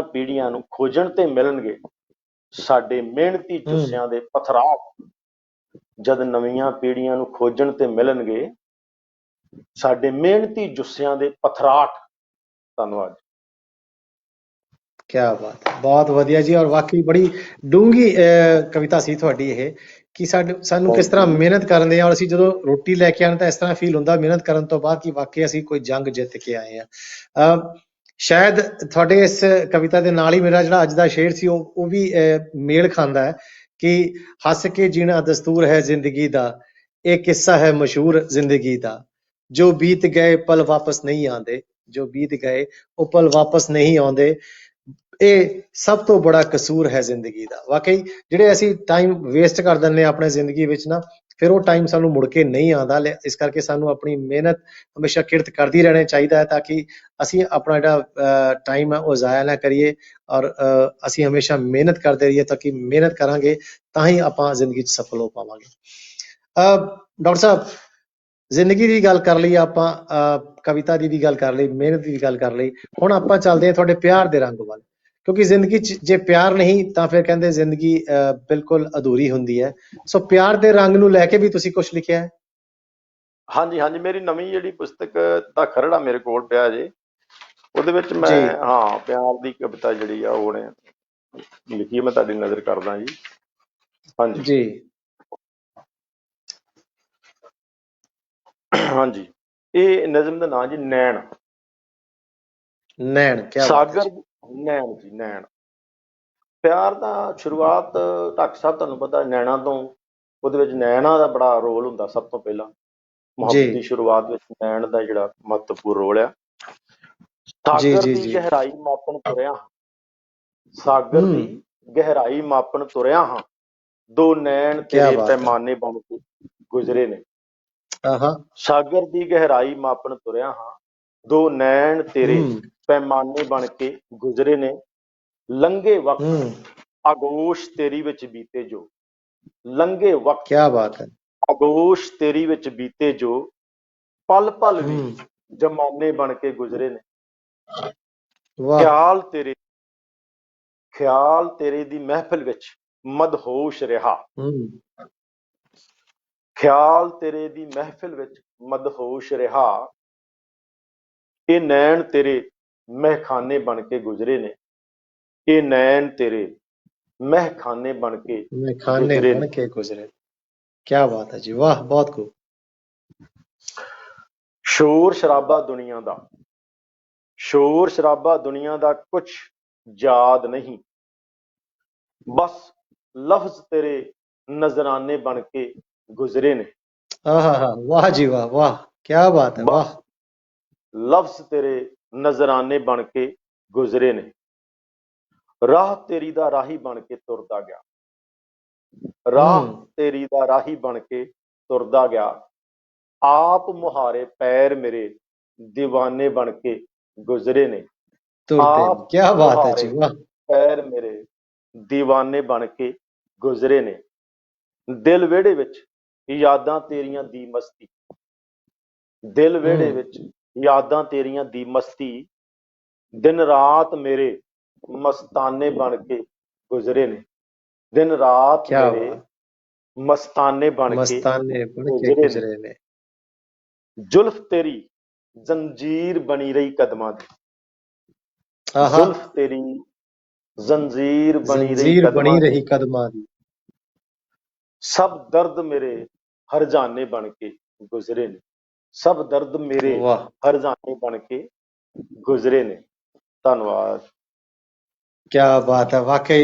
ਪੀੜ੍ਹੀਆਂ ਨੂੰ ਖੋਜਣ ਤੇ ਮਿਲਣਗੇ ਸਾਡੇ ਮਿਹਨਤੀ ਜੁੱਸਿਆਂ ਦੇ ਪਥਰਾਟ, ਜਦ ਨਵੀਆਂ ਪੀੜ੍ਹੀਆਂ ਨੂੰ ਖੋਜਣ ਤੇ ਮਿਲਣਗੇ ਸਾਡੇ ਮਿਹਨਤੀ ਜੁੱਸਿਆਂ ਦੇ ਪਥਰਾਟ। ਧੰਨਵਾਦ। ਕਿਆ ਬਾਤ ਹੈ, ਬਹੁਤ ਵਧੀਆ ਜੀ। ਔਰ ਵਾਕਈ ਬੜੀ ਡੂੰਘੀ ਕਵਿਤਾ ਸੀ ਤੁਹਾਡੀ ਇਹ, ਕਿ ਸਾਨੂੰ ਕਿਸ ਤਰ੍ਹਾਂ ਮਿਹਨਤ ਕਰਨ ਦੇ ਆ, ਔਰ ਅਸੀਂ ਜਦੋਂ ਰੋਟੀ ਲੈ ਕੇ ਆਉਣ ਤਾਂ ਇਸ ਤਰ੍ਹਾਂ ਫੀਲ ਹੁੰਦਾ ਮਿਹਨਤ ਕਰਨ ਤੋਂ ਬਾਅਦ ਕਿ ਵਾਕਈ ਅਸੀਂ ਕੋਈ ਜੰਗ ਜਿੱਤ ਕੇ ਆਏ ਆ। ਸ਼ਾਇਦ ਤੁਹਾਡੇ ਇਸ ਕਵਿਤਾ ਦੇ ਨਾਲ ਹੀ ਮੇਰਾ ਜਿਹੜਾ ਅੱਜ ਦਾ ਸ਼ੇਰ ਸੀ ਉਹ ਵੀ ਮੇਲ ਖਾਂਦਾ ਹੈ ਕਿ ਹੱਸ ਕੇ ਜੀਣਾ ਦਸਤੂਰ ਹੈ ਜ਼ਿੰਦਗੀ ਦਾ, ਇਹ ਕਿੱਸਾ ਹੈ ਮਸ਼ਹੂਰ ਜ਼ਿੰਦਗੀ ਦਾ, ਜੋ ਬੀਤ ਗਏ ਪਲ ਵਾਪਸ ਨਹੀਂ ਆਉਂਦੇ, ਜੋ ਬੀਤ ਗਏ ਉਹ ਪਲ ਵਾਪਸ ਨਹੀਂ ਆਉਂਦੇ, ਇਹ ਸਭ ਤੋਂ ਬੜਾ ਕਸੂਰ ਹੈ ਜ਼ਿੰਦਗੀ ਦਾ। ਵਾਕਈ ਜਿਹੜੇ ਅਸੀਂ ਟਾਈਮ ਵੇਸਟ ਕਰ ਦਿੰਦੇ ਹਾਂ ਆਪਣੇ ਜ਼ਿੰਦਗੀ ਵਿੱਚ ਨਾ, ਫਿਰ ਉਹ ਟਾਈਮ ਸਾਨੂੰ ਮੁੜ ਕੇ ਨਹੀਂ ਆਉਂਦਾ। ਇਸ ਕਰਕੇ ਸਾਨੂੰ ਆਪਣੀ ਮਿਹਨਤ ਹਮੇਸ਼ਾ ਕਿਰਤ ਕਰਦੀ ਰਹਿਣਾ ਚਾਹੀਦਾ ਹੈ, ਤਾਂ ਕਿ ਅਸੀਂ ਆਪਣਾ ਜਿਹੜਾ ਟਾਈਮ ਹੈ ਉਹ ਜ਼ਾਇਆ ਨਾ ਕਰੀਏ, ਔਰ ਅਸੀਂ ਹਮੇਸ਼ਾ ਮਿਹਨਤ ਕਰਦੇ ਰਹੀਏ, ਤਾਂ ਕਿ ਮਿਹਨਤ ਕਰਾਂਗੇ ਤਾਂ ਹੀ ਆਪਾਂ ਜ਼ਿੰਦਗੀ 'ਚ ਸਫਲ ਹੋ ਪਾਵਾਂਗੇ। ਡਾਕਟਰ ਸਾਹਿਬ, ਜ਼ਿੰਦਗੀ ਦੀ ਗੱਲ ਕਰ ਲਈ ਆਪਾਂ, ਕਵਿਤਾ ਦੀ ਵੀ ਗੱਲ ਕਰ ਲਈ, ਮਿਹਨਤ ਦੀ ਵੀ ਗੱਲ ਕਰ ਲਈ, ਹੁਣ ਆਪਾਂ ਚੱਲਦੇ ਹਾਂ ਤੁਹਾਡੇ ਪਿਆਰ ਦੇ ਰੰਗ ਵੱਲ, ਕਿਉਂਕਿ ਜ਼ਿੰਦਗੀ 'ਚ ਜੇ ਪਿਆਰ ਨਹੀਂ ਤਾਂ ਫਿਰ ਕਹਿੰਦੇ ਜ਼ਿੰਦਗੀ ਬਿਲਕੁਲ ਅਧੂਰੀ ਹੁੰਦੀ ਹੈ। ਸੋ ਪਿਆਰ ਦੇ ਰੰਗ ਨੂੰ ਲੈ ਕੇ ਵੀ ਤੁਸੀਂ ਕੁਝ ਲਿਖਿਆ ਹੈ? ਹਾਂਜੀ ਹਾਂਜੀ, ਮੇਰੀ ਨਵੀਂ ਜਿਹੜੀ ਪੁਸਤਕ ਦਾ ਖਰੜਾ ਮੇਰੇ ਕੋਲ ਪਿਆ ਜੇ, ਉਹਦੇ ਵਿੱਚ ਮੈਂ ਪਿਆਰ ਦੀ ਕਵਿਤਾ ਜਿਹੜੀ ਆ ਉਹਨੇ ਲਿਖੀ, ਮੈਂ ਤੁਹਾਡੀ ਨਜ਼ਰ ਕਰਦਾ ਜੀ। ਹਾਂਜੀ ਜੀ ਹਾਂਜੀ, ਇਹ ਨਜ਼ਮ ਦਾ ਨਾਂ ਜੀ ਨੈਣ। ਨੈਣ, ਸਾਗਰ, ਨੈਣ ਜੀ, ਨੈਣ। ਪਿਆਰ ਦਾ ਸ਼ੁਰੂਆਤ ਡਾਕਟਰ ਸਾਹਿਬ ਤੁਹਾਨੂੰ ਪਤਾ ਨੈਣਾ ਤੋਂ, ਉਹਦੇ ਵਿੱਚ ਨੈਣਾ ਦਾ ਬੜਾ ਰੋਲ ਹੁੰਦਾ। ਸਭ ਤੋਂ ਪਹਿਲਾਂ ਮੁਹੱਬਤ ਦੀ ਸ਼ੁਰੂਆਤ ਵਿੱਚ ਨੈਣ ਦਾ ਜਿਹੜਾ ਮਹੱਤਵਪੂਰਨ ਰੋਲ ਆ। ਸਾਗਰ ਦੀ ਗਹਿਰਾਈ ਮਾਪਣ ਤੁਰਿਆ ਹਾਂ, ਸਾਗਰ ਦੀ ਗਹਿਰਾਈ ਮਾਪਣ ਤੁਰਿਆ ਹਾਂ, ਦੋ ਨੈਣ ਤੇਰੇ ਪੈਮਾਨੇ ਬਣ ਕੇ ਗੁਜ਼ਰੇ ਨੇ। ਸਾਗਰ ਦੀ ਗਹਿਰਾਈ ਮਾਪਣ ਤੁਰਿਆ ਹਾਂ, ਦੋ ਨੈਣ ਤੇਰੇ ਪੈਮਾਨੇ ਬਣ ਕੇ ਗੁਜ਼ਰੇ ਨੇ, ਲੰਘੇ ਵਕਤ ਆਗੋਸ਼ ਤੇਰੀ ਵਿੱਚ ਬੀਤੇ ਜੋ, ਲੰਘੇ ਵਕਤ ਕਿਆ ਬਾਤ ਹੈ, ਆਗੋਸ਼ ਤੇਰੀ ਵਿੱਚ ਬੀਤੇ ਜੋ, ਪਲ ਪਲ ਵੀ ਜਮਾਨੇ ਬਣ ਕੇ ਗੁਜ਼ਰੇ ਨੇ। ਖਿਆਲ ਤੇਰੇ ਦੀ ਮਹਿਫਿਲ ਵਿੱਚ ਮਦਹੋਸ਼ ਰਿਹਾ, ਖਿਆਲ ਤੇਰੇ ਦੀ ਮਹਿਫਿਲ ਵਿੱਚ ਮਦਹੋਸ਼ ਰਿਹਾ, ਇਹ ਨੈਣ ਤੇਰੇ ਮਹਿਖਾਨੇ ਬਣ ਕੇ ਗੁਜ਼ਰੇ ਨੇ, ਇਹ ਨੈਣ ਤੇਰੇ ਮਹਿਖਾਨੇ ਬਣ ਕੇ ਗੁਜ਼ਰੇ। ਕਿਆ ਬਾਤ ਹੈ ਜੀ, ਵਾਹ, ਬਹੁਤ ਖੂਬ। ਸ਼ੋਰ ਸ਼ਰਾਬਾ ਦੁਨੀਆ ਦਾ, ਸ਼ੋਰ ਸ਼ਰਾਬਾ ਦੁਨੀਆ ਦਾ ਕੁਛ ਯਾਦ ਨਹੀਂ, ਬਸ ਲਫ਼ਜ਼ ਤੇਰੇ ਨਜ਼ਰਾਨੇ ਬਣ ਕੇ ਗੁਜ਼ਰੇ ਨੇ। ਵਾਹ ਜੀ ਵਾਹ, ਵਾਹ, ਕਿਆ ਬਾਤ ਹੈ, ਵਾਹ। ਲਫ਼ਜ਼ ਤੇਰੇ ਨਜ਼ਰਾਨੇ ਬਣ ਕੇ ਗੁਜ਼ਰੇ ਨੇ, ਰਾਹ ਤੇਰੀ ਦਾ ਰਾਹੀ ਬਣ ਕੇ ਤੁਰਦਾ ਗਿਆ, ਰਾਹ ਤੇਰੀ ਦਾ ਰਾਹੀ ਬਣ ਕੇ ਤੁਰਦਾ ਗਿਆ, ਆਪ ਮੁਹਾਰੇ ਪੈਰ ਮੇਰੇ دیਵਾਨੇ ਬਣ ਕੇ ਗੁਜ਼ਰੇ ਨੇ, ਆਪ ਕਿਆ ਬਾਤ ਹੈ ਜੀ, ਵਾਹ। ਪੈਰ ਮੇਰੇ دیਵਾਨੇ ਬਣ ਕੇ ਗੁਜ਼ਰੇ ਨੇ, ਦਿਲ ਵਿਹੜੇ ਵਿੱਚ ਯਾਦਾਂ ਤੇਰੀਆਂ ਦੀ ਮਸਤੀ, ਦਿਲ ਵਿਹੜੇ ਵਿੱਚ ਯਾਦਾਂ ਤੇਰੀਆਂ ਦੀ ਮਸਤੀ, ਦਿਨ ਰਾਤ ਮੇਰੇ ਮਸਤਾਨੇ ਬਣ ਕੇ ਗੁਜ਼ਰੇ ਨੇ, ਦਿਨ ਰਾਤ ਮੇਰੇ ਮਸਤਾਨੇ ਬਣ ਕੇ ਗੁਜ਼ਰੇ ਨੇ। ਜ਼ੁਲਫ ਤੇਰੀ जंजीर बनी रही कदमां दी, आहा, जुल्फ तेरी जंजीर बनी रही जंजीर कदमां बनी दी, रही कदमां दी। सब दर्द मेरे हरजाने बन के गुजरे ने, सब दर्द मेरे वाह, हरजाने बन के गुजरे ने। धन्यवाद। क्या बात है। वाकई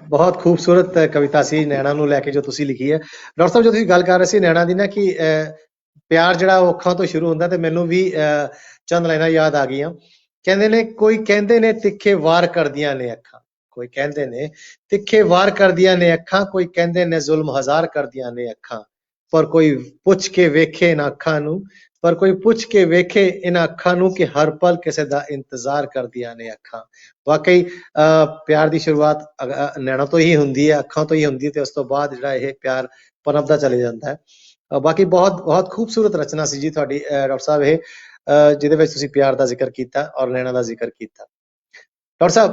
ਬਹੁਤ ਖੂਬਸੂਰਤ ਕਵਿਤਾ ਸੀ ਨੈਣਾ ਨੂੰ ਲੈ ਕੇ ਜੋ ਤੁਸੀਂ ਲਿਖੀ ਹੈ। ਡਾਕਟਰ ਸਾਹਿਬ, ਜੋ ਤੁਸੀਂ ਗੱਲ ਕਰ ਰਹੇ ਸੀ ਨੈਣਾ ਦੀ ਨਾ ਕਿ ਪਿਆਰ ਜਿਹੜਾ ਉਹ ਅੱਖਾਂ ਤੋਂ ਸ਼ੁਰੂ ਹੁੰਦਾ, ਤੇ ਮੈਨੂੰ ਵੀ ਚੰਦ ਲਾਈਨਾਂ ਯਾਦ ਆ ਗਈਆਂ। ਕਹਿੰਦੇ ਨੇ, ਕੋਈ ਕਹਿੰਦੇ ਨੇ ਤਿੱਖੇ ਵਾਰ ਕਰਦੀਆਂ ਨੇ ਅੱਖਾਂ, ਕੋਈ ਕਹਿੰਦੇ ਨੇ ਤਿੱਖੇ ਵਾਰ ਕਰਦੀਆਂ ਨੇ ਅੱਖਾਂ, ਕੋਈ ਕਹਿੰਦੇ ਨੇ ਜ਼ੁਲਮ ਹਜ਼ਾਰ ਕਰਦੀਆਂ ਨੇ ਅੱਖਾਂ, ਪਰ ਕੋਈ ਪੁੱਛ ਕੇ ਵੇਖੇ ਇਹਨਾਂ ਅੱਖਾਂ ਨੂੰ, ਪਰ ਕੋਈ ਪੁੱਛ ਕੇ ਵੇਖੇ ਇਹਨਾਂ ਅੱਖਾਂ ਨੂੰ ਕਿ ਹਰ ਪਲ ਕਿਸੇ ਦਾ ਇੰਤਜ਼ਾਰ ਕਰਦੀਆਂ ਨੇ ਅੱਖਾਂ। ਵਾਕਈ ਪਿਆਰ ਦੀ ਸ਼ੁਰੂਆਤ ਨੈਣਾ ਤੋਂ ਹੀ ਹੁੰਦੀ ਹੈ, ਅੱਖਾਂ ਤੋਂ ਹੀ ਹੁੰਦੀ ਹੈ, ਤੇ ਉਸ ਤੋਂ ਬਾਅਦ ਜਿਹੜਾ ਇਹ ਪਿਆਰ ਪਨਪਦਾ ਚਲੇ ਜਾਂਦਾ ਹੈ। ਬਾਕੀ ਬਹੁਤ ਬਹੁਤ ਖੂਬਸੂਰਤ ਰਚਨਾ ਸੀ ਜੀ ਤੁਹਾਡੀ ਡਾਕਟਰ ਸਾਹਿਬ ਇਹ, ਜਿਹਦੇ ਵਿੱਚ ਤੁਸੀਂ ਪਿਆਰ ਦਾ ਜ਼ਿਕਰ ਕੀਤਾ ਔਰ ਨੈਣਾ ਦਾ ਜ਼ਿਕਰ ਕੀਤਾ। ਡਾਕਟਰ ਸਾਹਿਬ,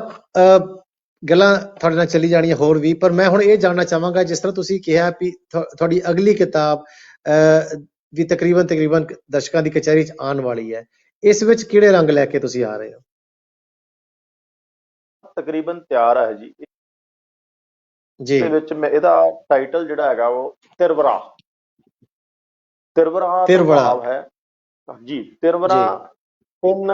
ਗੱਲਾਂ ਤੁਹਾਡੇ ਨਾਲ ਚੱਲੀ ਜਾਣੀਆਂ ਹੋਰ ਵੀ, ਪਰ ਮੈਂ ਹੁਣ ਇਹ ਜਾਣਨਾ ਚਾਹਾਂਗਾ, ਜਿਸ ਤਰ੍ਹਾਂ ਤੁਸੀਂ ਕਿਹਾ ਵੀ ਤੁਹਾਡੀ ਅਗਲੀ ਕਿਤਾਬ ਵੀ ਤਕਰੀਬਨ ਦਰਸ਼ਕਾਂ ਦੀ ਕਚਹਿਰੀ 'ਚ ਆਉਣ ਵਾਲੀ ਹੈ, ਇਸ ਵਿੱਚ ਕਿਹੜੇ ਰੰਗ ਲੈ ਕੇ ਤੁਸੀਂ ਆ ਰਹੇ ਹੋ? ਤਕਰੀਬਨ ਤਿਆਰ ਹੈ ਜੀ। ਜੀ, ਦੇ ਵਿੱਚ ਮੈਂ ਇਹਦਾ ਟਾਈਟਲ ਜਿਹੜਾ ਹੈਗਾ ਉਹ ਤਿਰਵਰਾ ਭਾਵ ਹੈ ਜੀ। ਤਿਰਵਰਾ ਤਿੰਨ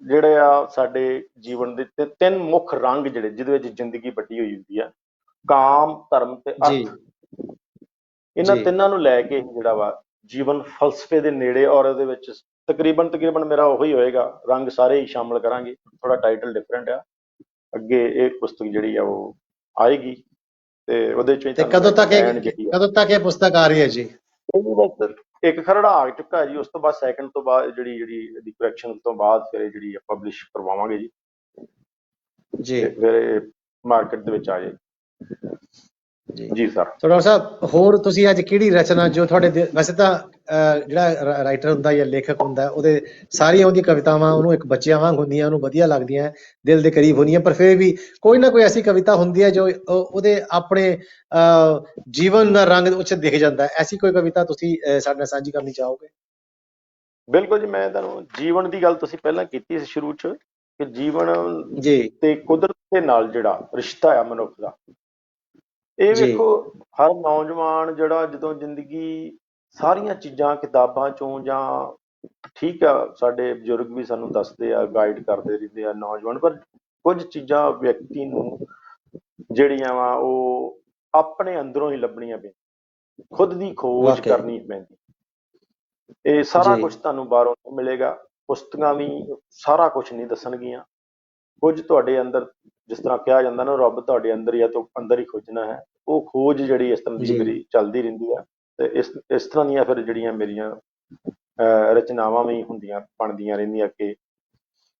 ਜਿਹੜੇ ਆ ਸਾਡੇ ਜੀਵਨ ਦੇ ਤਿੰਨ ਮੁੱਖ ਰੰਗ ਜਿਹੜੇ ਜਿਹਦੇ ਵਿੱਚ ਜ਼ਿੰਦਗੀ ਵੱਡੀ ਹੋਈ ਹੁੰਦੀ ਆ, ਕਾਮ, ਧਰਮ ਤੇ ਅਰਥ। ਇਹਨਾਂ ਤਿੰਨਾਂ ਨੂੰ ਲੈ ਕੇ ਜਿਹੜਾ ਵਾ ਜੀਵਨ ਫਲਸਫੇ ਦੇ ਨੇੜੇ, ਔਰ ਉਹਦੇ ਵਿੱਚ ਤਕਰੀਬਨ ਮੇਰਾ ਉਹੀ ਹੋਏਗਾ, ਰੰਗ ਸਾਰੇ ਹੀ ਸ਼ਾਮਲ ਕਰਾਂਗੇ। ਥੋੜਾ ਟਾਈਟਲ ਡਿਫਰੈਂਟ ਆ, ਅੱਗੇ ਇਹ ਪੁਸਤਕ ਜਿਹੜੀ ਆ ਉਹ ਆਏਗੀ ਤੇ ਉਹਦੇ ਚ ਕਦੋਂ ਤੱਕ ਇਹ ਪੁਸਤਕ ਆ ਰਹੀ ਹੈ ਜੀ? ਇੱਕ ਖਰੜਾ ਆ ਚੁੱਕਾ ਜੀ, ਉਸ ਤੋਂ ਬਾਅਦ ਸੈਕਿੰਡ ਤੋਂ ਬਾਅਦ ਜਿਹੜੀ ਇਹਦੀ ਕਰੈਕਸ਼ਨ ਤੋਂ ਬਾਅਦ ਫਿਰ ਜਿਹੜੀ ਪਬਲਿਸ਼ ਕਰਵਾਵਾਂਗੇ ਜੀ, ਫਿਰ ਮਾਰਕੀਟ ਦੇ ਵਿੱਚ ਆ ਜਾਏ ਜੀ ਸਰ। ਸੋ ਡਾਕਟਰ ਸਾਹਿਬ, ਹੋਰ ਤੁਸੀਂ ਅੱਜ ਕਿਹੜੀ ਰਚਨਾ ਜੋ ਤੁਹਾਡੇ, ਵੈਸੇ ਤਾਂ ਜਿਹੜਾ ਰਾਈਟਰ ਹੁੰਦਾ ਜਾਂ ਲੇਖਕ ਹੁੰਦਾ, ਉਹਦੇ ਸਾਰੀਆਂ ਉਹਦੀਆਂ ਕਵਿਤਾਵਾਂ ਉਹਨੂੰ ਇੱਕ ਬੱਚਿਆਂ ਵਾਂਗ ਹੁੰਦੀਆਂ, ਉਹਨੂੰ ਵਧੀਆ ਲੱਗਦੀਆਂ, ਦਿਲ ਦੇ ਕਰੀਬ ਹੁੰਦੀਆਂ, ਪਰ ਫਿਰ ਵੀ ਕੋਈ ਨਾ ਕੋਈ ਐਸੀ ਕਵਿਤਾ ਹੁੰਦੀ ਹੈ ਜੋ ਉਹਦੇ ਆਪਣੇ ਜੀਵਨ ਦਾ ਰੰਗ ਉੱਚ ਦਿਖ ਜਾਂਦਾ। ਐਸੀ ਕੋਈ ਕਵਿਤਾ ਤੁਸੀਂ ਸਾਡੇ ਨਾਲ ਸਾਂਝੀ ਕਰਨੀ ਚਾਹੋਗੇ? ਬਿਲਕੁਲ ਜੀ, ਮੈਂ ਤੁਹਾਨੂੰ ਜੀਵਨ ਦੀ ਗੱਲ ਤੁਸੀਂ ਪਹਿਲਾਂ ਕੀਤੀ ਸੀ ਸ਼ੁਰੂ ਚ, ਕਿ ਜੀਵਨ ਤੇ ਕੁਦਰਤ ਦੇ ਨਾਲ ਜਿਹੜਾ ਰਿਸ਼ਤਾ ਆ ਮਨੁੱਖ ਦਾ, ਇਹ ਵੇਖੋ ਹਰ ਨੌਜਵਾਨ ਜਿਹੜਾ ਜਦੋਂ ਜ਼ਿੰਦਗੀ ਸਾਰੀਆਂ ਚੀਜ਼ਾਂ ਕਿਤਾਬਾਂ ਚੋਂ, ਜਾਂ ਠੀਕ ਆ ਸਾਡੇ ਬਜ਼ੁਰਗ ਵੀ ਸਾਨੂੰ ਦੱਸਦੇ ਆ, ਗਾਈਡ ਕਰਦੇ ਰਹਿੰਦੇ ਆ ਨੌਜਵਾਨ, ਪਰ ਕੁਝ ਚੀਜ਼ਾਂ ਵਿਅਕਤੀ ਨੂੰ ਜਿਹੜੀਆਂ ਵਾ ਉਹ ਆਪਣੇ ਅੰਦਰੋਂ ਹੀ ਲੱਭਣੀਆਂ ਪੈਂਦੀਆਂ, ਖੁਦ ਦੀ ਖੋਜ ਕਰਨੀ ਪੈਂਦੀ। ਇਹ ਸਾਰਾ ਕੁਝ ਤੁਹਾਨੂੰ ਬਾਹਰੋਂ ਨਹੀਂ ਮਿਲੇਗਾ, ਪੁਸਤਕਾਂ ਵੀ ਸਾਰਾ ਕੁਝ ਨਹੀਂ ਦੱਸਣਗੀਆਂ। ਕੁਝ ਤੁਹਾਡੇ ਅੰਦਰ, ਜਿਸ ਤਰ੍ਹਾਂ ਕਿਹਾ ਜਾਂਦਾ ਨਾ, ਰੱਬ ਤੁਹਾਡੇ ਅੰਦਰ ਜਾਂ ਤੋਂ ਅੰਦਰ ਹੀ ਖੋਜਣਾ ਹੈ, ਉਹ ਖੋਜ ਜਿਹੜੀ ਇਸ ਤਰ੍ਹਾਂ ਦੀ ਮੇਰੀ ਚੱਲਦੀ ਰਹਿੰਦੀ ਆ। ਤੇ ਇਸ ਤਰ੍ਹਾਂ ਦੀਆਂ ਫਿਰ ਜਿਹੜੀਆਂ ਮੇਰੀਆਂ ਰਚਨਾਵਾਂ ਵੀ ਹੁੰਦੀਆਂ, ਬਣਦੀਆਂ ਰਹਿੰਦੀਆਂ ਕਿ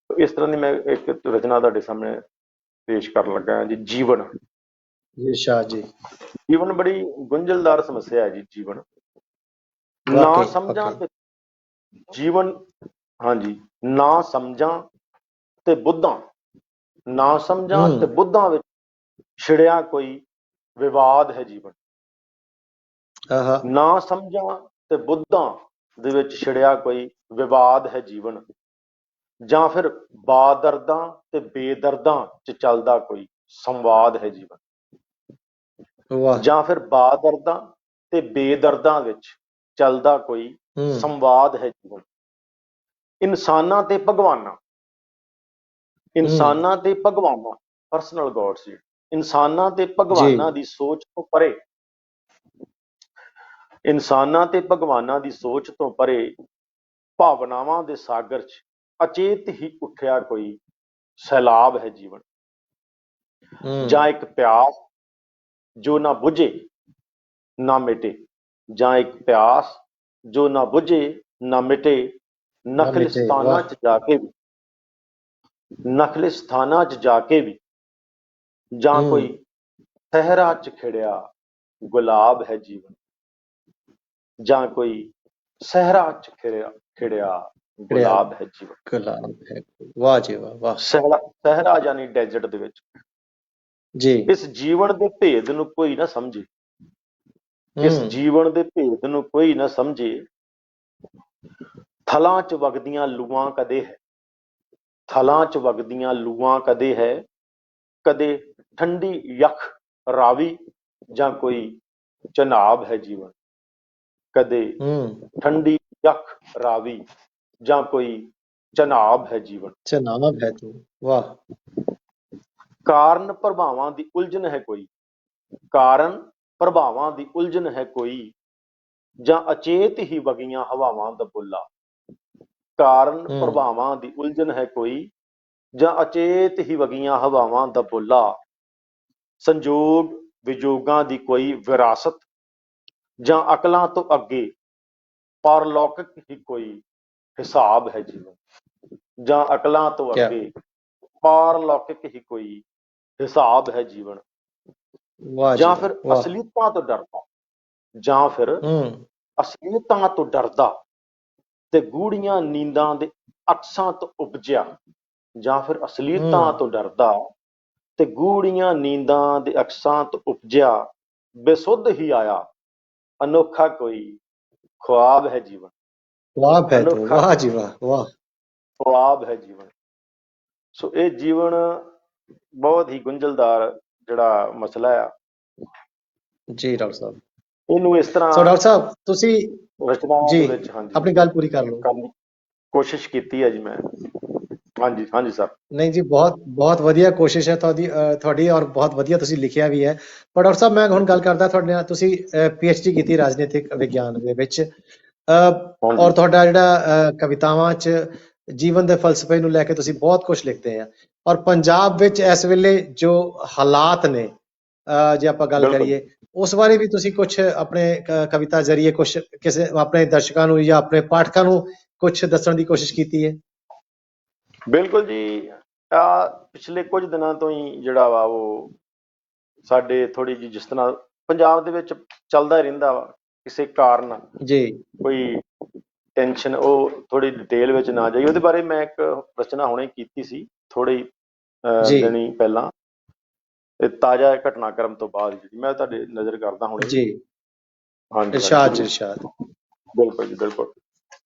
ਇਸ ਤਰ੍ਹਾਂ ਦੀ ਮੈਂ ਇੱਕ ਰਚਨਾ ਤੁਹਾਡੇ ਸਾਹਮਣੇ ਪੇਸ਼ ਕਰਨ ਲੱਗਾ ਜੀ। ਜੀਵਨ ਜੀਵਨ ਬੜੀ ਗੁੰਝਲਦਾਰ ਸਮੱਸਿਆ ਹੈ ਜੀ। ਜੀਵਨ ਨਾ ਸਮਝਾਂ ਤੇ ਜੀਵਨ, ਹਾਂਜੀ, ਨਾ ਸਮਝਾਂ ਤੇ ਬੁੱਧਾਂ, ਨਾ ਸਮਝਾਂ ਤੇ ਬੁੱਧਾਂ ਵਿੱਚ ਛਿੜਿਆ ਕੋਈ ਵਿਵਾਦ ਹੈ ਜੀਵਨ। ਨਾ ਸਮਝਾਂ ਤੇ ਬੁੱਧਾਂ ਦੇ ਵਿੱਚ ਛਿੜਿਆ ਕੋਈ ਵਿਵਾਦ ਹੈ ਜੀਵਨ, ਜਾਂ ਫਿਰ ਬਾਦਰਦਾਂ ਤੇ ਬੇਦਰਦਾਂ ਚ ਚੱਲਦਾ ਕੋਈ ਸੰਵਾਦ ਹੈ ਜੀਵਨ, ਜਾਂ ਫਿਰ ਬਾਦਰਦਾਂ ਤੇ ਬੇਦਰਦਾਂ ਵਿੱਚ ਚੱਲਦਾ ਕੋਈ ਸੰਵਾਦ ਹੈ ਜੀਵਨ। ਇਨਸਾਨਾਂ ਤੇ ਭਗਵਾਨਾਂ, ਇਨਸਾਨਾਂ ਤੇ ਭਗਵਾਨਾਂ, ਪਰਸਨਲ ਗੋਡਸ, ਇਨਸਾਨਾਂ ਤੇ ਭਗਵਾਨਾਂ ਦੀ ਸੋਚ ਤੋਂ ਪਰੇ, ਇਨਸਾਨਾਂ ਤੇ ਭਗਵਾਨਾਂ ਦੀ ਸੋਚ ਤੋਂ ਪਰੇ ਭਾਵਨਾਵਾਂ ਦੇ ਸਾਗਰ 'ਚ ਅਚੇਤ ਹੀ ਉੱਠਿਆ ਕੋਈ ਸੈਲਾਬ ਹੈ ਜੀਵਨ, ਜਾਂ ਇੱਕ ਪਿਆਸ ਜੋ ਨਾ ਬੁਝੇ ਨਾ ਮਿਟੇ, ਜਾਂ ਇੱਕ ਪਿਆਸ ਜੋ ਨਾ ਬੁਝੇ ਨਾ ਮਿਟੇ, ਨਖਲਿਸਤਾਨਾਂ 'ਚ ਜਾ ਕੇ ਵੀ, ਨਖਲਿਸਤਾਨਾਂ 'ਚ ਜਾ ਕੇ ਵੀ, ਜਾਂ ਕੋਈ ਸਹਿਰਾ 'ਚ ਖਿੜਿਆ ਗੁਲਾਬ ਹੈ ਜੀਵਨ, ਜਾਂ ਕੋਈ ਸਹਿਰਾ 'ਚ ਖਿੜਿਆ ਗੁਲਾਬ ਹੈ ਜੀਵਨ। ਗੁਲਾਬ ਹੈ, ਵਾਹ ਜੀ ਵਾਹ, ਵਾਹ। ਸਹਿਰਾ ਯਾਨੀ ਡੈਜ਼ਰਟ ਦੇ ਵਿੱਚ ਜੀ। ਇਸ ਜੀਵਨ ਦੇ ਭੇਦ ਨੂੰ ਕੋਈ ਨਾ ਸਮਝੇ, ਇਸ ਜੀਵਨ ਦੇ ਭੇਦ ਨੂੰ ਕੋਈ ਨਾ ਸਮਝੇ, ਥਲਾਂ ਚ ਵਗਦੀਆਂ ਲੂਆਂ ਕਦੇ ਹੈ, ਥਲਾਂ ਚ ਵਗਦੀਆਂ ਲੂਆਂ ਕਦੇ ਹੈ, ਕਦੇ ਠੰਡੀ ਯਖ ਰਾਵੀ ਜਾਂ ਕੋਈ ਚਨਾਬ ਹੈ ਜੀਵਨ, ਕਦੇ ਠੰਡੀ ਯਖ ਰਾਵੀ ਜਾਂ ਕੋਈ ਚਨਾਬ ਹੈ ਜੀਵਨ। ਚਨਾਬ ਹੈ ਤੂੰ, ਵਾਹ। ਕਾਰਨ ਪ੍ਰਭਾਵਾਂ ਦੀ ਉਲਝਣ ਹੈ ਕੋਈ, ਕਾਰਨ ਪ੍ਰਭਾਵਾਂ ਦੀ ਉਲਝਣ ਹੈ ਕੋਈ, ਜਾਂ ਅਚੇਤ ਹੀ ਵਗੀਆਂ ਹਵਾਵਾਂ ਦਾ ਬੁੱਲਾ। ਕਾਰਨ ਪ੍ਰਭਾਵਾਂ ਦੀ ਉਲਝਣ ਹੈ ਕੋਈ, ਜਾਂ ਅਚੇਤ ਹੀ ਵਗੀਆਂ ਹਵਾਵਾਂ ਦਾ ਬੁੱਲਾ। ਸੰਜੋਗ ਵਿਜੋਗਾਂ ਦੀ ਕੋਈ ਵਿਰਾਸਤ, ਜਾਂ ਅਕਲਾਂ ਤੋਂ ਅੱਗੇ ਪਾਰਲੌਕਿਕ ਹੀ ਕੋਈ ਹਿਸਾਬ ਹੈ ਜੀਵਨ, ਜਾਂ ਅਕਲਾਂ ਤੋਂ ਅੱਗੇ ਪਾਰਲੌਕਿਕ ਹੀ ਕੋਈ ਹਿਸਾਬ ਹੈ ਜੀਵਨ। ਜਾਂ ਫਿਰ ਅਸਲੀਅਤਾਂ ਤੋਂ ਡਰਦਾ, ਜਾਂ ਫਿਰ ਅਸਲੀਅਤਾਂ ਤੋਂ ਡਰਦਾ ਤੇ ਗੂੜੀਆਂ ਨੀਂਦਾਂ ਦੇ ਅਕਸਾਂ ਤੋਂ ਉਪਜਿਆ, ਜਾਂ ਫਿਰ ਅਸਲੀਅਤਾਂ ਤੋਂ ਡਰਦਾ ਤੇ ਗੂੜੀਆਂ ਨੀਂਦਾਂ ਦੇ ਅਕਸਾਂ ਤੋਂ ਉਪਜਿਆ ਬੇਸੁੱਧ ਹੀ ਆਇਆ ਅਨੋਖਾ ਕੋਈ ख्वाब है जीवन। ख्वाब है तो, वाह जी वाह, वाह। ख्वाब है जीवन। सो ये जीवन बहुत ही गुंझलदार ਜਿਹੜਾ ਮਸਲਾ ਆ ਜੀ ਡਾਕਟਰ ਸਾਹਿਬ। ਇਹਨੂੰ ਇਸ ਤਰ੍ਹਾਂ ਸੋ ਡਾਕਟਰ ਸਾਹਿਬ ਤੁਸੀਂ ਰਚਨਾਵਾਂ ਜੀ ਦੇ ਵਿੱਚ ਆਪਣੀ ਗੱਲ ਪੂਰੀ ਕਰ ਲਓ। ਕੋਸ਼ਿਸ਼ ਕੀਤੀ ਹੈ ਜੀ ਮੈਂ। ਹਾਂਜੀ ਹਾਂਜੀ ਸਰ। ਨਹੀਂ ਜੀ, ਬਹੁਤ ਬਹੁਤ ਵਧੀਆ ਕੋਸ਼ਿਸ਼ ਹੈ ਤੁਹਾਡੀ ਔਰ ਬਹੁਤ ਵਧੀਆ ਤੁਸੀਂ ਲਿਖਿਆ ਵੀ ਹੈ। ਪਰ ਡਾਕਟਰ ਸਾਹਿਬ ਮੈਂ ਹੁਣ ਗੱਲ ਕਰਦਾ ਤੁਹਾਡੇ ਨਾਲ, ਤੁਸੀਂ PhD ਕੀਤੀ ਰਾਜਨੀਤਿਕ ਵਿਗਿਆਨ ਦੇ ਵਿੱਚ ਔਰ ਤੁਹਾਡਾ ਜਿਹੜਾ ਕਵਿਤਾਵਾਂ 'ਚ ਜੀਵਨ ਦੇ ਫਲਸਫੇ ਨੂੰ ਲੈ ਕੇ ਤੁਸੀਂ ਬਹੁਤ ਕੁਝ ਲਿਖਦੇ ਆ। ਔਰ ਪੰਜਾਬ ਵਿੱਚ ਇਸ ਵੇਲੇ ਜੋ ਹਾਲਾਤ ਨੇ, ਜੇ ਆਪਾਂ ਗੱਲ ਕਰੀਏ ਉਸ ਬਾਰੇ ਵੀ ਤੁਸੀਂ ਕੁਝ ਆਪਣੇ ਕਵਿਤਾ ਜ਼ਰੀਏ ਕੁਝ ਕਿਸੇ ਆਪਣੇ ਦਰਸ਼ਕਾਂ ਨੂੰ ਜਾਂ ਆਪਣੇ ਪਾਠਕਾਂ ਨੂੰ ਕੁਝ ਦੱਸਣ ਦੀ ਕੋਸ਼ਿਸ਼ ਕੀਤੀ ਹੈ। ਬਿਲਕੁਲ ਜੀ, ਪਿਛਲੇ ਕੁਝ ਦਿਨਾਂ ਤੋਂ ਹੀ ਜਿਹੜਾ ਵਾ ਉਹ ਸਾਡੇ ਥੋੜੀ ਜਿਹੀ ਜਿਸ ਤਰ੍ਹਾਂ ਪੰਜਾਬ ਦੇ ਵਿੱਚ ਚੱਲਦਾ ਰਹਿੰਦਾ ਵਾ ਕਿਸੇ ਕਾਰਨ ਜੀ ਕੋਈ ਟੈਨਸ਼ਨ, ਉਹ ਥੋੜੀ ਡਿਟੇਲ ਵਿੱਚ ਨਾ ਜਾਈ। ਉਹਦੇ ਬਾਰੇ ਮੈਂ ਇੱਕ ਰਚਨਾ ਹੁਣੇ ਕੀਤੀ ਸੀ ਥੋੜੇ ਦਿਨੀ ਪਹਿਲਾਂ, ਤਾਜ਼ਾ ਘਟਨਾਕ੍ਰਮ ਤੋਂ ਬਾਅਦ ਜਿਹੜੀ ਮੈਂ ਤੁਹਾਡੇ ਨਜ਼ਰ ਕਰਦਾ ਹੁਣੇ ਜੀ। ਹਾਂਜੀ ਇਰਸ਼ਾਦ ਇਰਸ਼ਾਦ। ਬਿਲਕੁਲ ਜੀ ਬਿਲਕੁਲ।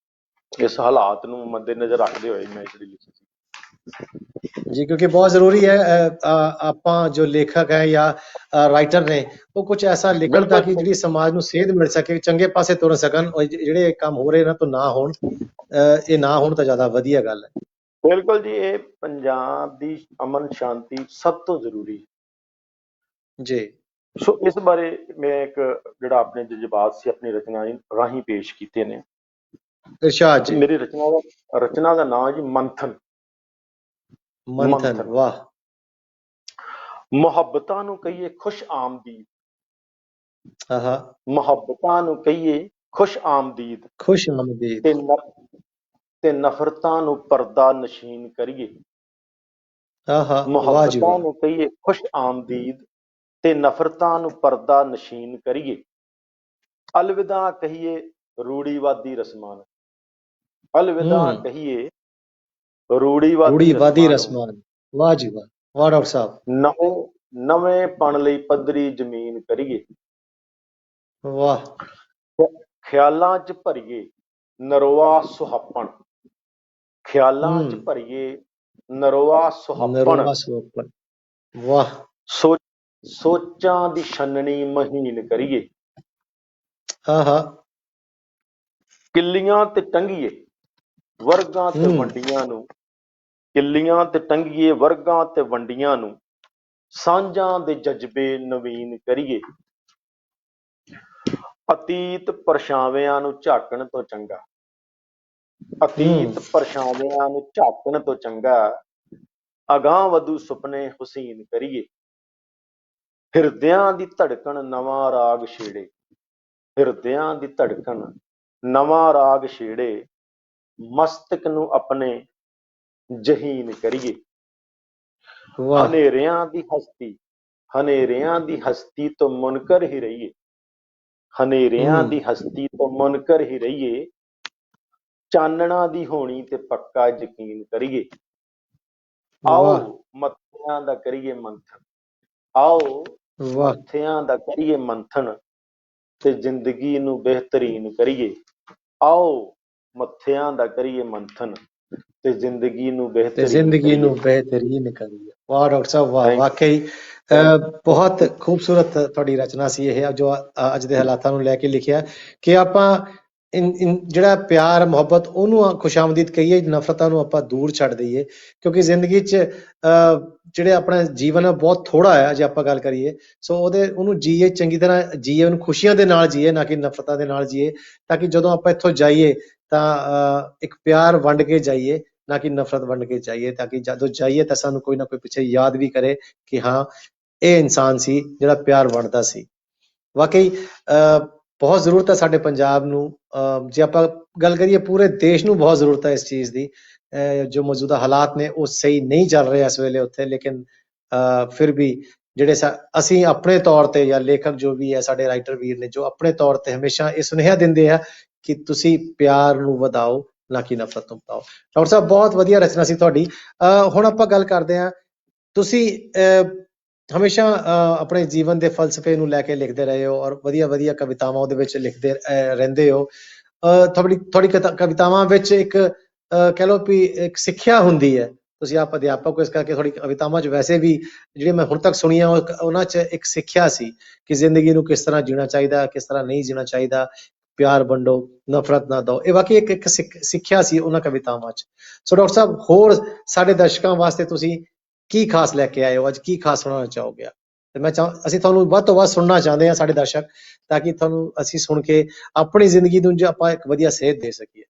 ਇਸ ਹਾਲਾਤ ਨੂੰ ਮੱਦੇ ਨਜ਼ਰ ਰੱਖਦੇ ਹੋਏ ਮੈਂ ਜਿਹੜੀ ਲਿਖੀ ਸੀ ਜੀ, ਕਿਉਂਕਿ ਬਹੁਤ ਜ਼ਰੂਰੀ ਹੈ ਆਪਾਂ ਜੋ ਲੇਖਕ ਹੈ ਜਾਂ ਰਾਈਟਰ ਨੇ ਉਹ ਕੁਝ ਐਸਾ ਲਿਖਣ ਤਾਂ ਕਿ ਜਿਹੜੀ ਸਮਾਜ ਨੂੰ ਸੇਧ ਮਿਲ ਸਕੇ, ਚੰਗੇ ਪਾਸੇ ਤੁਰ ਸਕਣ। ਜਿਹੜੇ ਕੰਮ ਹੋ ਰਹੇ ਨਾ ਤੋਂ ਨਾ ਹੋਣ, ਇਹ ਨਾ ਹੋਣ ਤਾਂ ਜ਼ਿਆਦਾ ਵਧੀਆ ਗੱਲ ਹੈ। ਬਿਲਕੁਲ ਜੀ, ਇਹ ਪੰਜਾਬ ਦੀ ਅਮਨ ਸ਼ਾਂਤੀ ਸਭ ਤੋਂ ਜ਼ਰੂਰੀ ਜੀ। ਸੋ ਇਸ ਬਾਰੇ ਮੈਂ ਇੱਕ ਜਿਹੜਾ ਆਪਣੇ ਜਜ਼ਬਾਤ ਸੀ ਆਪਣੀ ਰਚਨਾ ਰਾਹੀਂ ਪੇਸ਼ ਕੀਤੇ ਨੇ। ਇਰਸ਼ਾਦ ਜੀ। ਮੇਰੀ ਰਚਨਾ ਦਾ ਨਾਮ ਹੈ ਜੀ ਮੰਥਨ। ਮੰਥਨ, ਵਾਹ। ਮੁਹੱਬਤਾਂ ਨੂੰ ਕਹੀਏ ਖੁਸ਼ ਆਮਦੀਦ, ਆਹਾ। ਮੁਹੱਬਤਾਂ ਨੂੰ ਕਹੀਏ ਖੁਸ਼ ਆਮਦੀਦ, ਖੁਸ਼ ਆਮਦੀਦ ਤੇ ਨਫ਼ਰਤਾਂ ਨੂੰ ਪਰਦਾ ਨਸ਼ੀਨ ਕਰੀਏ। ਆਹਾ, ਮੁਹੱਬਤਾਂ ਨੂੰ ਕਹੀਏ ਖੁਸ਼ ਆਮਦੀਦ ਤੇ ਨਫ਼ਰਤਾਂ ਨੂੰ ਪਰਦਾ ਨਸ਼ੀਨ ਕਰੀਏ। ਅਲਵਿਦਾ ਕਹੀਏ ਰੂੜੀਵਾਦੀ ਰਸਮਾਂ ਨੂੰ, ਅਲਵਿਦਾ ਕਹੀਏ ਰੂੜੀਵਾਦੀ ਰਸਮਾਂ ਨੂੰ। ਵਾਹ ਜੀ ਵਾਹ, ਵਾਹ ਡਾਕਟਰ ਸਾਹਿਬ। ਨਵੇਂ ਪਣ ਲਈ ਪੱਧਰੀ ਜ਼ਮੀਨ ਕਰੀਏ। ਵਾਹ। ਖਿਆਲਾਂ 'ਚ ਭਰੀਏ ਨਰੋਆ ਸੁਹੱਪਣ, ਖਿਆਲਾਂ 'ਚ ਭਰੀਏ ਨਰੋਆ ਸੁਹੱਪਣ। ਵਾਹ। ਸੋਚਾਂ ਦੀ ਛੰਨਣੀ ਮਹੀਨ ਕਰੀਏ। ਆਹਾ। ਕਿੱਲੀਆਂ ਤੇ ਟੰਗੀਏ ਵਰਗਾਂ ਤੇ ਵੰਡੀਆਂ ਨੂੰ, ਕਿੱਲੀਆਂ ਤੇ ਟੰਗੀਏ ਵਰਗਾਂ ਤੇ ਵੰਡੀਆਂ ਨੂੰ, ਸਾਂਝਾਂ ਦੇ ਜਜ਼ਬੇ ਨਵੀਨ ਕਰੀਏ। ਅਤੀਤ ਪਰਛਾਵਿਆਂ ਨੂੰ ਝਾਕਣ ਤੋਂ ਚੰਗਾ, ਅਤੀਤ ਪਰਛਾਵਿਆਂ ਨੂੰ ਝਾਕਣ ਤੋਂ ਚੰਗਾ ਅਗਾਂਹ ਵਧੂ ਸੁਪਨੇ ਹੁਸੀਨ ਕਰੀਏ। ਹਿਰਦਿਆਂ ਦੀ ਧੜਕਣ ਨਵਾਂ ਰਾਗ ਛੇੜੇ, ਹਿਰਦਿਆਂ ਦੀ ਧੜਕਣ ਨਵਾਂ ਰਾਗ ਛੇੜੇ, ਮਸਤਕ ਨੂੰ ਆਪਣੇ ਜਹੀਨ ਕਰੀਏ। ਹਨੇਰਿਆਂ ਦੀ ਹਸਤੀ, ਹਨੇਰਿਆਂ ਦੀ ਹਸਤੀ ਤੋਂ ਮੁਨਕਰ ਹੀ ਰਹੀਏ, ਹਨੇਰਿਆਂ ਦੀ ਹਸਤੀ ਤੋਂ ਮੁਨਕਰ ਹੀ ਰਹੀਏ। ਚਾਨਣਾ ਦੀ ਹੋਣੀ ਤੇ ਪੱਕਾ ਯਕੀਨ ਕਰੀਏ। ਆਓ ਮੱਥਿਆਂ ਦਾ ਕਰੀਏ ਮੰਥਨ, ਆਓ ਮੱਥਿਆਂ ਦਾ ਕਰੀਏ ਮੰਥਨ ਤੇ ਜ਼ਿੰਦਗੀ ਨੂੰ ਬਿਹਤਰੀਨ ਕਰੀਏ। ਆਓ ਮੱਥਿਆਂ ਦਾ ਕਰੀਏ ਮੰਥਨ ਤੇ ਜ਼ਿੰਦਗੀ ਨੂੰ ਤੇ ਬਿਹਤਰੀਨ ਜ਼ਿੰਦਗੀ ਕਰੀਏ। ਨੂੰ ਬਿਹਤਰੀਨ ਕਰੀਏ। ਵਾਹ ਡਾਕਟਰ ਸਾਹਿਬ ਵਾਹ, Thank you. ਵਾਕਈ ਬਹੁਤ ਖੂਬਸੂਰਤ ਤੁਹਾਡੀ ਰਚਨਾ ਸੀ ਇਹ, ਜੋ ਅੱਜ ਦੇ ਹਾਲਾਤਾਂ ਨੂੰ ਲੈ ਕੇ ਲਿਖਿਆ ਕਿ ਆਪਾਂ ਜਿਹੜਾ ਪਿਆਰ ਮੁਹੱਬਤ ਉਹਨੂੰ ਖੁਸ਼ਾਮਦੀਦ ਕਹੀਏ, ਨਫ਼ਰਤਾਂ ਨੂੰ ਆਪਾਂ ਦੂਰ ਛੱਡ ਦਈਏ, ਕਿਉਂਕਿ ਜ਼ਿੰਦਗੀ 'ਚ ਜਿਹੜੇ ਆਪਣਾ ਜੀਵਨ ਹੈ ਬਹੁਤ ਥੋੜਾ ਹੈ ਜੇ ਆਪਾਂ ਗੱਲ ਕਰੀਏ। ਸੋ ਉਹਨੂੰ ਜੀਏ, ਚੰਗੀ ਤਰ੍ਹਾਂ ਜੀਏ, ਉਹਨੂੰ ਖੁਸ਼ੀਆਂ ਦੇ ਨਾਲ ਜੀਏ, ਨਾ ਕਿ ਨਫ਼ਰਤਾਂ ਦੇ ਨਾਲ ਜੀਏ, ਤਾਂ ਕਿ ਜਦੋਂ ਆਪਾਂ ਇੱਥੋਂ ਜਾਈਏ ਤਾਂ ਇੱਕ ਪਿਆਰ ਵੰਡ ਕੇ ਜਾਈਏ, ਨਾ ਕਿ ਨਫ਼ਰਤ ਵੰਡ ਕੇ ਜਾਈਏ, ਤਾਂ ਕਿ ਜਦੋਂ ਜਾਈਏ ਤਾਂ ਸਾਨੂੰ ਕੋਈ ਨਾ ਕੋਈ ਪਿੱਛੇ ਯਾਦ ਵੀ ਕਰੇ ਕਿ ਹਾਂ ਇਹ ਇਨਸਾਨ ਸੀ ਜਿਹੜਾ ਪਿਆਰ ਵੰਡਦਾ ਸੀ। ਵਾਕਈ ਬਹੁਤ ਜ਼ਰੂਰਤ ਹੈ ਸਾਡੇ ਪੰਜਾਬ ਨੂੰ, ਜੇ ਆਪਾਂ ਗੱਲ ਕਰੀਏ ਪੂਰੇ ਦੇਸ਼ ਨੂੰ ਬਹੁਤ ਜ਼ਰੂਰਤ ਹੈ ਇਸ ਚੀਜ਼ ਦੀ। ਜੋ ਮੌਜੂਦਾ ਹਾਲਾਤ ਨੇ ਉਹ ਸਹੀ ਨਹੀਂ ਚੱਲ ਰਹੇ ਇਸ ਵੇਲੇ ਉੱਥੇ, ਲੇਕਿਨ ਫਿਰ ਵੀ ਜਿਹੜੇ ਅਸੀਂ ਆਪਣੇ ਤੌਰ ਤੇ, ਜਾਂ ਲੇਖਕ ਜੋ ਵੀ ਹੈ ਸਾਡੇ ਰਾਈਟਰ ਵੀਰ ਨੇ, ਜੋ ਆਪਣੇ ਤੌਰ ਤੇ ਹਮੇਸ਼ਾ ਇਹ ਸੁਨੇਹਾ ਦਿੰਦੇ ਆ ਕਿ ਤੁਸੀਂ ਪਿਆਰ ਨੂੰ ਵਧਾਓ, ਨਾ ਕਿ ਨਫ਼ਰਤ ਨੂੰ ਵਧਾਓ। ਡਾਕਟਰ ਸਾਹਿਬ ਬਹੁਤ ਵਧੀਆ ਰਚਨਾ ਸੀ ਤੁਹਾਡੀ। ਹੁਣ ਆਪਾਂ ਗੱਲ ਕਰਦੇ ਹਾਂ, ਤੁਸੀਂ ਹਮੇਸ਼ਾ ਆਪਣੇ ਜੀਵਨ ਦੇ ਫਲਸਫੇ ਨੂੰ ਲੈ ਕੇ ਲਿਖਦੇ ਰਹੇ ਹੋ, ਔਰ ਵਧੀਆ ਵਧੀਆ ਕਵਿਤਾਵਾਂ ਉਹਦੇ ਵਿੱਚ ਲਿਖਦੇ ਰਹਿੰਦੇ ਹੋ। ਤੁਹਾਡੀ ਕਵਿਤਾਵਾਂ ਵਿੱਚ ਇੱਕ ਕਹਿ ਲਓ ਵੀ ਇੱਕ ਸਿੱਖਿਆ ਹੁੰਦੀ ਹੈ। ਤੁਸੀਂ ਆਪ ਅਧਿਆਪਕ ਹੋ, ਇਸ ਕਰਕੇ ਤੁਹਾਡੀ ਕਵਿਤਾਵਾਂ 'ਚ ਵੈਸੇ ਵੀ ਜਿਹੜੀਆਂ ਮੈਂ ਹੁਣ ਤੱਕ ਸੁਣੀਆਂ ਉਹਨਾਂ 'ਚ ਇੱਕ ਸਿੱਖਿਆ ਸੀ ਕਿ ਜ਼ਿੰਦਗੀ ਨੂੰ ਕਿਸ ਤਰ੍ਹਾਂ ਜੀਣਾ ਚਾਹੀਦਾ, ਕਿਸ ਤਰ੍ਹਾਂ ਨਹੀਂ ਜੀਣਾ ਚਾਹੀਦਾ, ਪਿਆਰ ਵੰਡੋ, ਨਫ਼ਰਤ ਨਾ ਦਿਓ। ਇਹ ਵਾਕਈ ਇੱਕ ਸਿੱਖਿਆ ਸੀ ਉਹਨਾਂ ਕਵਿਤਾਵਾਂ 'ਚ। ਸੋ ਡਾਕਟਰ ਸਾਹਿਬ, ਹੋਰ ਸਾਡੇ ਦਰਸ਼ਕਾਂ ਵਾਸਤੇ ਤੁਸੀਂ ਕੀ ਖਾਸ ਲੈ ਕੇ ਆਏ ਹੋ ਅੱਜ, ਕੀ ਖਾਸ ਸੁਣਾਉਣਾ ਚਾਹੋਗੇ? ਤੇ ਅਸੀਂ ਤੁਹਾਨੂੰ ਵੱਧ ਤੋਂ ਵੱਧ ਸੁਣਨਾ ਚਾਹੁੰਦੇ ਹਾਂ ਸਾਡੇ ਦਰਸ਼ਕ, ਤਾਂ ਕਿ ਤੁਹਾਨੂੰ ਅਸੀਂ ਸੁਣ ਕੇ ਆਪਣੀ ਜ਼ਿੰਦਗੀ ਨੂੰ ਆਪਾਂ ਇੱਕ ਵਧੀਆ ਸੇਧ ਦੇ ਸਕੀਏ।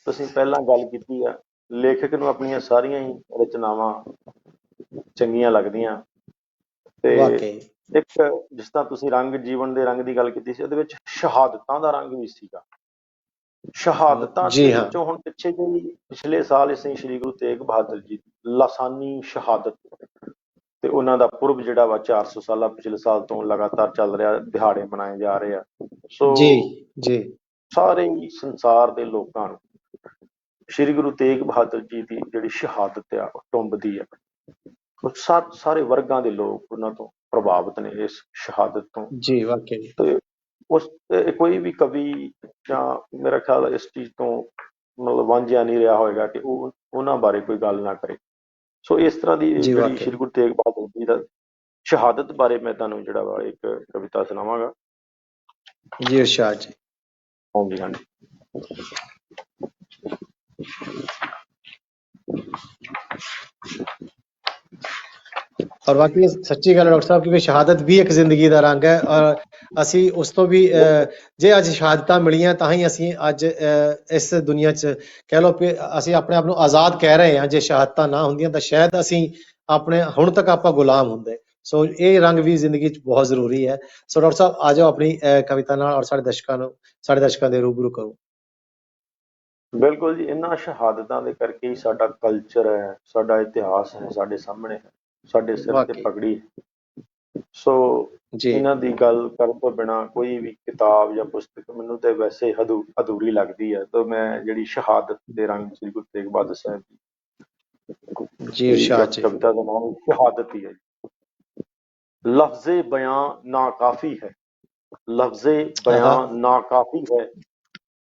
ਤੁਸੀਂ ਪਹਿਲਾਂ ਗੱਲ ਕੀਤੀ ਆ, ਲੇਖਕ ਨੂੰ ਆਪਣੀਆਂ ਸਾਰੀਆਂ ਹੀ ਰਚਨਾਵਾਂ ਚੰਗੀਆਂ ਲੱਗਦੀਆਂ, ਤੇ ਵਾਕਈ ਇੱਕ ਜਿਸ ਤਰ੍ਹਾਂ ਤੁਸੀਂ ਰੰਗ, ਜੀਵਨ ਦੇ ਰੰਗ ਦੀ ਗੱਲ ਕੀਤੀ ਸੀ, ਉਹਦੇ ਵਿੱਚ ਸ਼ਹਾਦਤਾਂ ਦਾ ਰੰਗ ਵੀ ਸੀਗਾ। ਸ਼ਹਾਦਤਾਂ ਦੇ ਜੀ ਹਾਂ, ਵਿੱਚੋਂ ਹੁਣ ਪਿਛਲੇ ਸਾਲ ਅਸੀਂ ਸ਼੍ਰੀ ਗੁਰੂ ਤੇਗ ਬਹਾਦਰ ਜੀ ਦੀ ਲਾਸਾਨੀ ਸ਼ਹਾਦਤ ਤੇ ਉਹਨਾਂ ਦਾ ਪੁਰਬ ਜਿਹੜਾ ਵਾ 400 ਸਾਲਾ ਪਿਛਲੇ ਸਾਲ ਤੋਂ ਲਗਾਤਾਰ ਚੱਲ ਰਿਹਾ, ਦਿਹਾੜੇ ਮਨਾਏ ਜਾ ਰਹੇ ਆ। ਸੋ ਜੀ ਜੀ, ਸਾਰੇ ਹੀ ਸੰਸਾਰ ਦੇ ਲੋਕਾਂ ਨੂੰ ਸ਼੍ਰੀ ਗੁਰੂ ਤੇਗ ਬਹਾਦਰ ਜੀ ਦੀ ਜਿਹੜੀ ਸ਼ਹਾਦਤ ਆ ਉਹ ਟੁੰਬਦੀ ਆ। ਸਾਰੇ ਵਰਗਾਂ ਦੇ ਲੋਕ ਉਹਨਾਂ ਤੋਂ ਪ੍ਰਭਾਵਿਤ ਨੇ, ਇਸ ਸ਼ਹਾਦਤ ਤੋਂ। ਜੀ ਵਾਕਈ ਤੇ ਕੋਈ ਵੀ ਕਵੀ ਜਾਂ ਮੇਰਾ ਖਿਆਲ ਇਸ ਚੀਜ਼ ਤੋਂ ਮਤਲਬ ਵਾਂਝਿਆ ਨਹੀਂ ਰਿਹਾ ਹੋਏਗਾ ਕਿ ਉਹ ਉਹਨਾਂ ਬਾਰੇ ਕੋਈ ਗੱਲ ਨਾ ਕਰੇ। ਸੋ ਇਸ ਤਰ੍ਹਾਂ ਦੀ ਜੀ ਜਿਹੜੀ ਵਾਕਈ ਸ਼੍ਰੀ ਗੁਰੂ ਤੇਗ ਬਹਾਦਰ ਜੀ ਦਾ ਸ਼ਹਾਦਤ ਬਾਰੇ ਮੈਂ ਤੁਹਾਨੂੰ ਜਿਹੜਾ ਵਾ ਇੱਕ ਕਵਿਤਾ ਸੁਣਾਵਾਂਗਾ। ਜੀ ਇਰਸ਼ਾਦ ਜੀ। ਹਾਂਜੀ ਹਾਂਜੀ। ਔਰ ਬਾਕੀ ਸੱਚੀ ਗੱਲ ਹੈ ਡਾਕਟਰ ਸਾਹਿਬ, ਕਿਉਂਕਿ ਸ਼ਹਾਦਤ ਵੀ ਇੱਕ ਜ਼ਿੰਦਗੀ ਦਾ ਰੰਗ ਹੈ, ਔਰ ਅਸੀਂ ਉਸ ਤੋਂ ਵੀ ਜੇ ਅੱਜ ਸ਼ਹਾਦਤਾਂ ਮਿਲੀਆਂ ਤਾਂ ਹੀ ਅਸੀਂ ਅੱਜ ਇਸ ਦੁਨੀਆ 'ਚ ਕਹਿ ਲਓ ਕਿ ਅਸੀਂ ਆਪਣੇ ਆਪ ਨੂੰ ਆਜ਼ਾਦ ਕਹਿ ਰਹੇ ਹਾਂ। ਜੇ ਸ਼ਹਾਦਤਾਂ ਨਾ ਹੁੰਦੀਆਂ ਤਾਂ ਸ਼ਾਇਦ ਅਸੀਂ ਆਪਣੇ ਹੁਣ ਤੱਕ ਆਪਾਂ ਗੁਲਾਮ ਹੁੰਦੇ। ਸੋ ਇਹ ਰੰਗ ਵੀ ਜ਼ਿੰਦਗੀ 'ਚ ਬਹੁਤ ਜ਼ਰੂਰੀ ਹੈ। ਸੋ ਡਾਕਟਰ ਸਾਹਿਬ ਆ ਜਾਓ ਆਪਣੀ ਕਵਿਤਾ ਨਾਲ, ਔਰ ਸਾਡੇ ਦਰਸ਼ਕਾਂ ਦੇ ਰੂਬਰੂ ਕਰੋ। ਬਿਲਕੁਲ ਜੀ, ਇਹਨਾਂ ਸ਼ਹਾਦਤਾਂ ਦੇ ਕਰਕੇ ਹੀ ਸਾਡਾ ਕਲਚਰ ਹੈ, ਸਾਡਾ ਇਤਿਹਾਸ ਹੈ, ਸਾਡੇ ਸਾਹਮਣੇ ਹੈ, ਸਾਡੇ ਸਿਰ ਤੇ ਵਾਕਈ ਪਗੜੀ ਹੈ। ਸੋ ਜੀ ਇਹਨਾਂ ਦੀ ਗੱਲ ਕਰਨ ਤੋਂ ਬਿਨਾਂ ਕੋਈ ਵੀ ਕਿਤਾਬ ਜਾਂ ਪੁਸਤਕ ਮੈਨੂੰ ਤੇ ਵੈਸੇ ਅਧੂਰੀ ਲੱਗਦੀ ਹੈ। ਤਾਂ ਮੈਂ ਜਿਹੜੀ ਸ਼ਹਾਦਤ ਦੇ ਰੰਗ ਸ੍ਰੀ ਗੁਰੂ ਤੇਗ ਬਹਾਦਰ ਸਾਹਿਬ ਜੀ ਇਰਸ਼ਾਦ ਜੀ। ਕਵਿਤਾ ਦਾ ਨਾਮ ਸ਼ਹਾਦਤ ਹੀ ਹੈ। ਲਫ਼ਜ਼ੇ ਬਿਆਂ ਨਾ ਕਾਫੀ ਹੈ, ਲਫ਼ਜ਼ੇ ਬਿਆਂ ਨਾ ਕਾਫੀ ਹੈ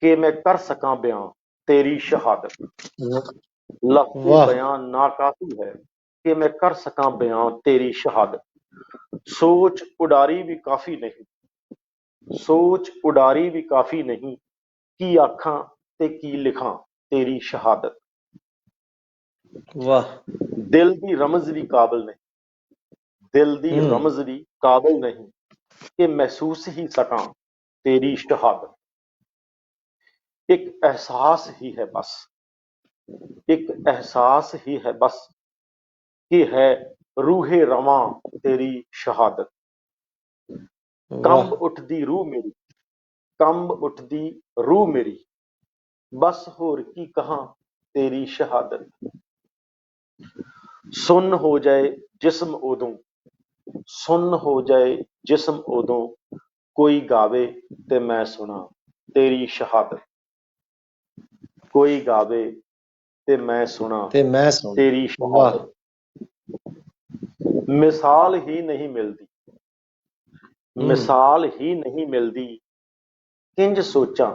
ਕਿ ਮੈਂ ਕਰ ਸਕਾਂ ਬਿਆਂ ਤੇਰੀ ਸ਼ਹਾਦਤ। ਲਫ਼ਜ਼ੇ ਬਿਆਂ ਨਾ ਕਾਫੀ ਹੈ ਕਿ ਮੈਂ ਕਰ ਸਕਾਂ ਬਿਆਂ ਤੇਰੀ ਸ਼ਹਾਦਤ। ਸੋਚ ਉਡਾਰੀ ਵੀ ਕਾਫੀ ਨਹੀਂ, ਸੋਚ ਉਡਾਰੀ ਵੀ ਕਾਫੀ ਨਹੀਂ, ਕੀ ਆਖਾਂ ਤੇ ਕੀ ਲਿਖਾਂ ਤੇਰੀ ਸ਼ਹਾਦਤ। ਵਾਹ। ਦਿਲ ਦੀ ਰਮਜ਼ ਵੀ ਕਾਬਲ ਨਹੀਂ, ਦਿਲ ਦੀ ਰਮਜ਼ ਵੀ ਕਾਬਲ ਨਹੀਂ ਕਿ ਮਹਿਸੂਸ ਹੀ ਸਕਾਂ ਤੇਰੀ ਸ਼ਹਾਦਤ। ਇੱਕ ਅਹਿਸਾਸ ਹੀ ਹੈ ਬਸ, ਇੱਕ ਅਹਿਸਾਸ ਹੀ ਹੈ ਬਸ ਕਿ ਹੈ ਰੂਹੇ ਰਵਾਂ ਤੇਰੀ ਸ਼ਹਾਦਤ। ਕੰਬ ਉੱਠਦੀ ਰੂਹ ਮੇਰੀ, ਕੰਬ ਉੱਠਦੀ ਰੂਹ ਮੇਰੀ, ਬਸ ਹੋਰ ਕੀ ਕਹਾਂ ਤੇਰੀ ਸ਼ਹਾਦਤ। ਸੁੰਨ ਹੋ ਜਾਏ ਜਿਸਮ ਉਦੋਂ, ਸੁੰਨ ਹੋ ਜਾਏ ਜਿਸਮ ਉਦੋਂ, ਕੋਈ ਗਾਵੇ ਤੇ ਮੈਂ ਸੁਣਾ ਤੇਰੀ ਸ਼ਹਾਦਤ। ਕੋਈ ਗਾਵੇ ਤੇ ਮੈਂ ਸੁਣਾ ਤੇਰੀ ਸ਼ਹਾਦਤ। ਮਿਸਾਲ ਹੀ ਨਹੀਂ ਮਿਲਦੀ, ਮਿਸਾਲ ਹੀ ਨਹੀਂ ਮਿਲਦੀ ਕਿੰਜ ਸੋਚਾਂ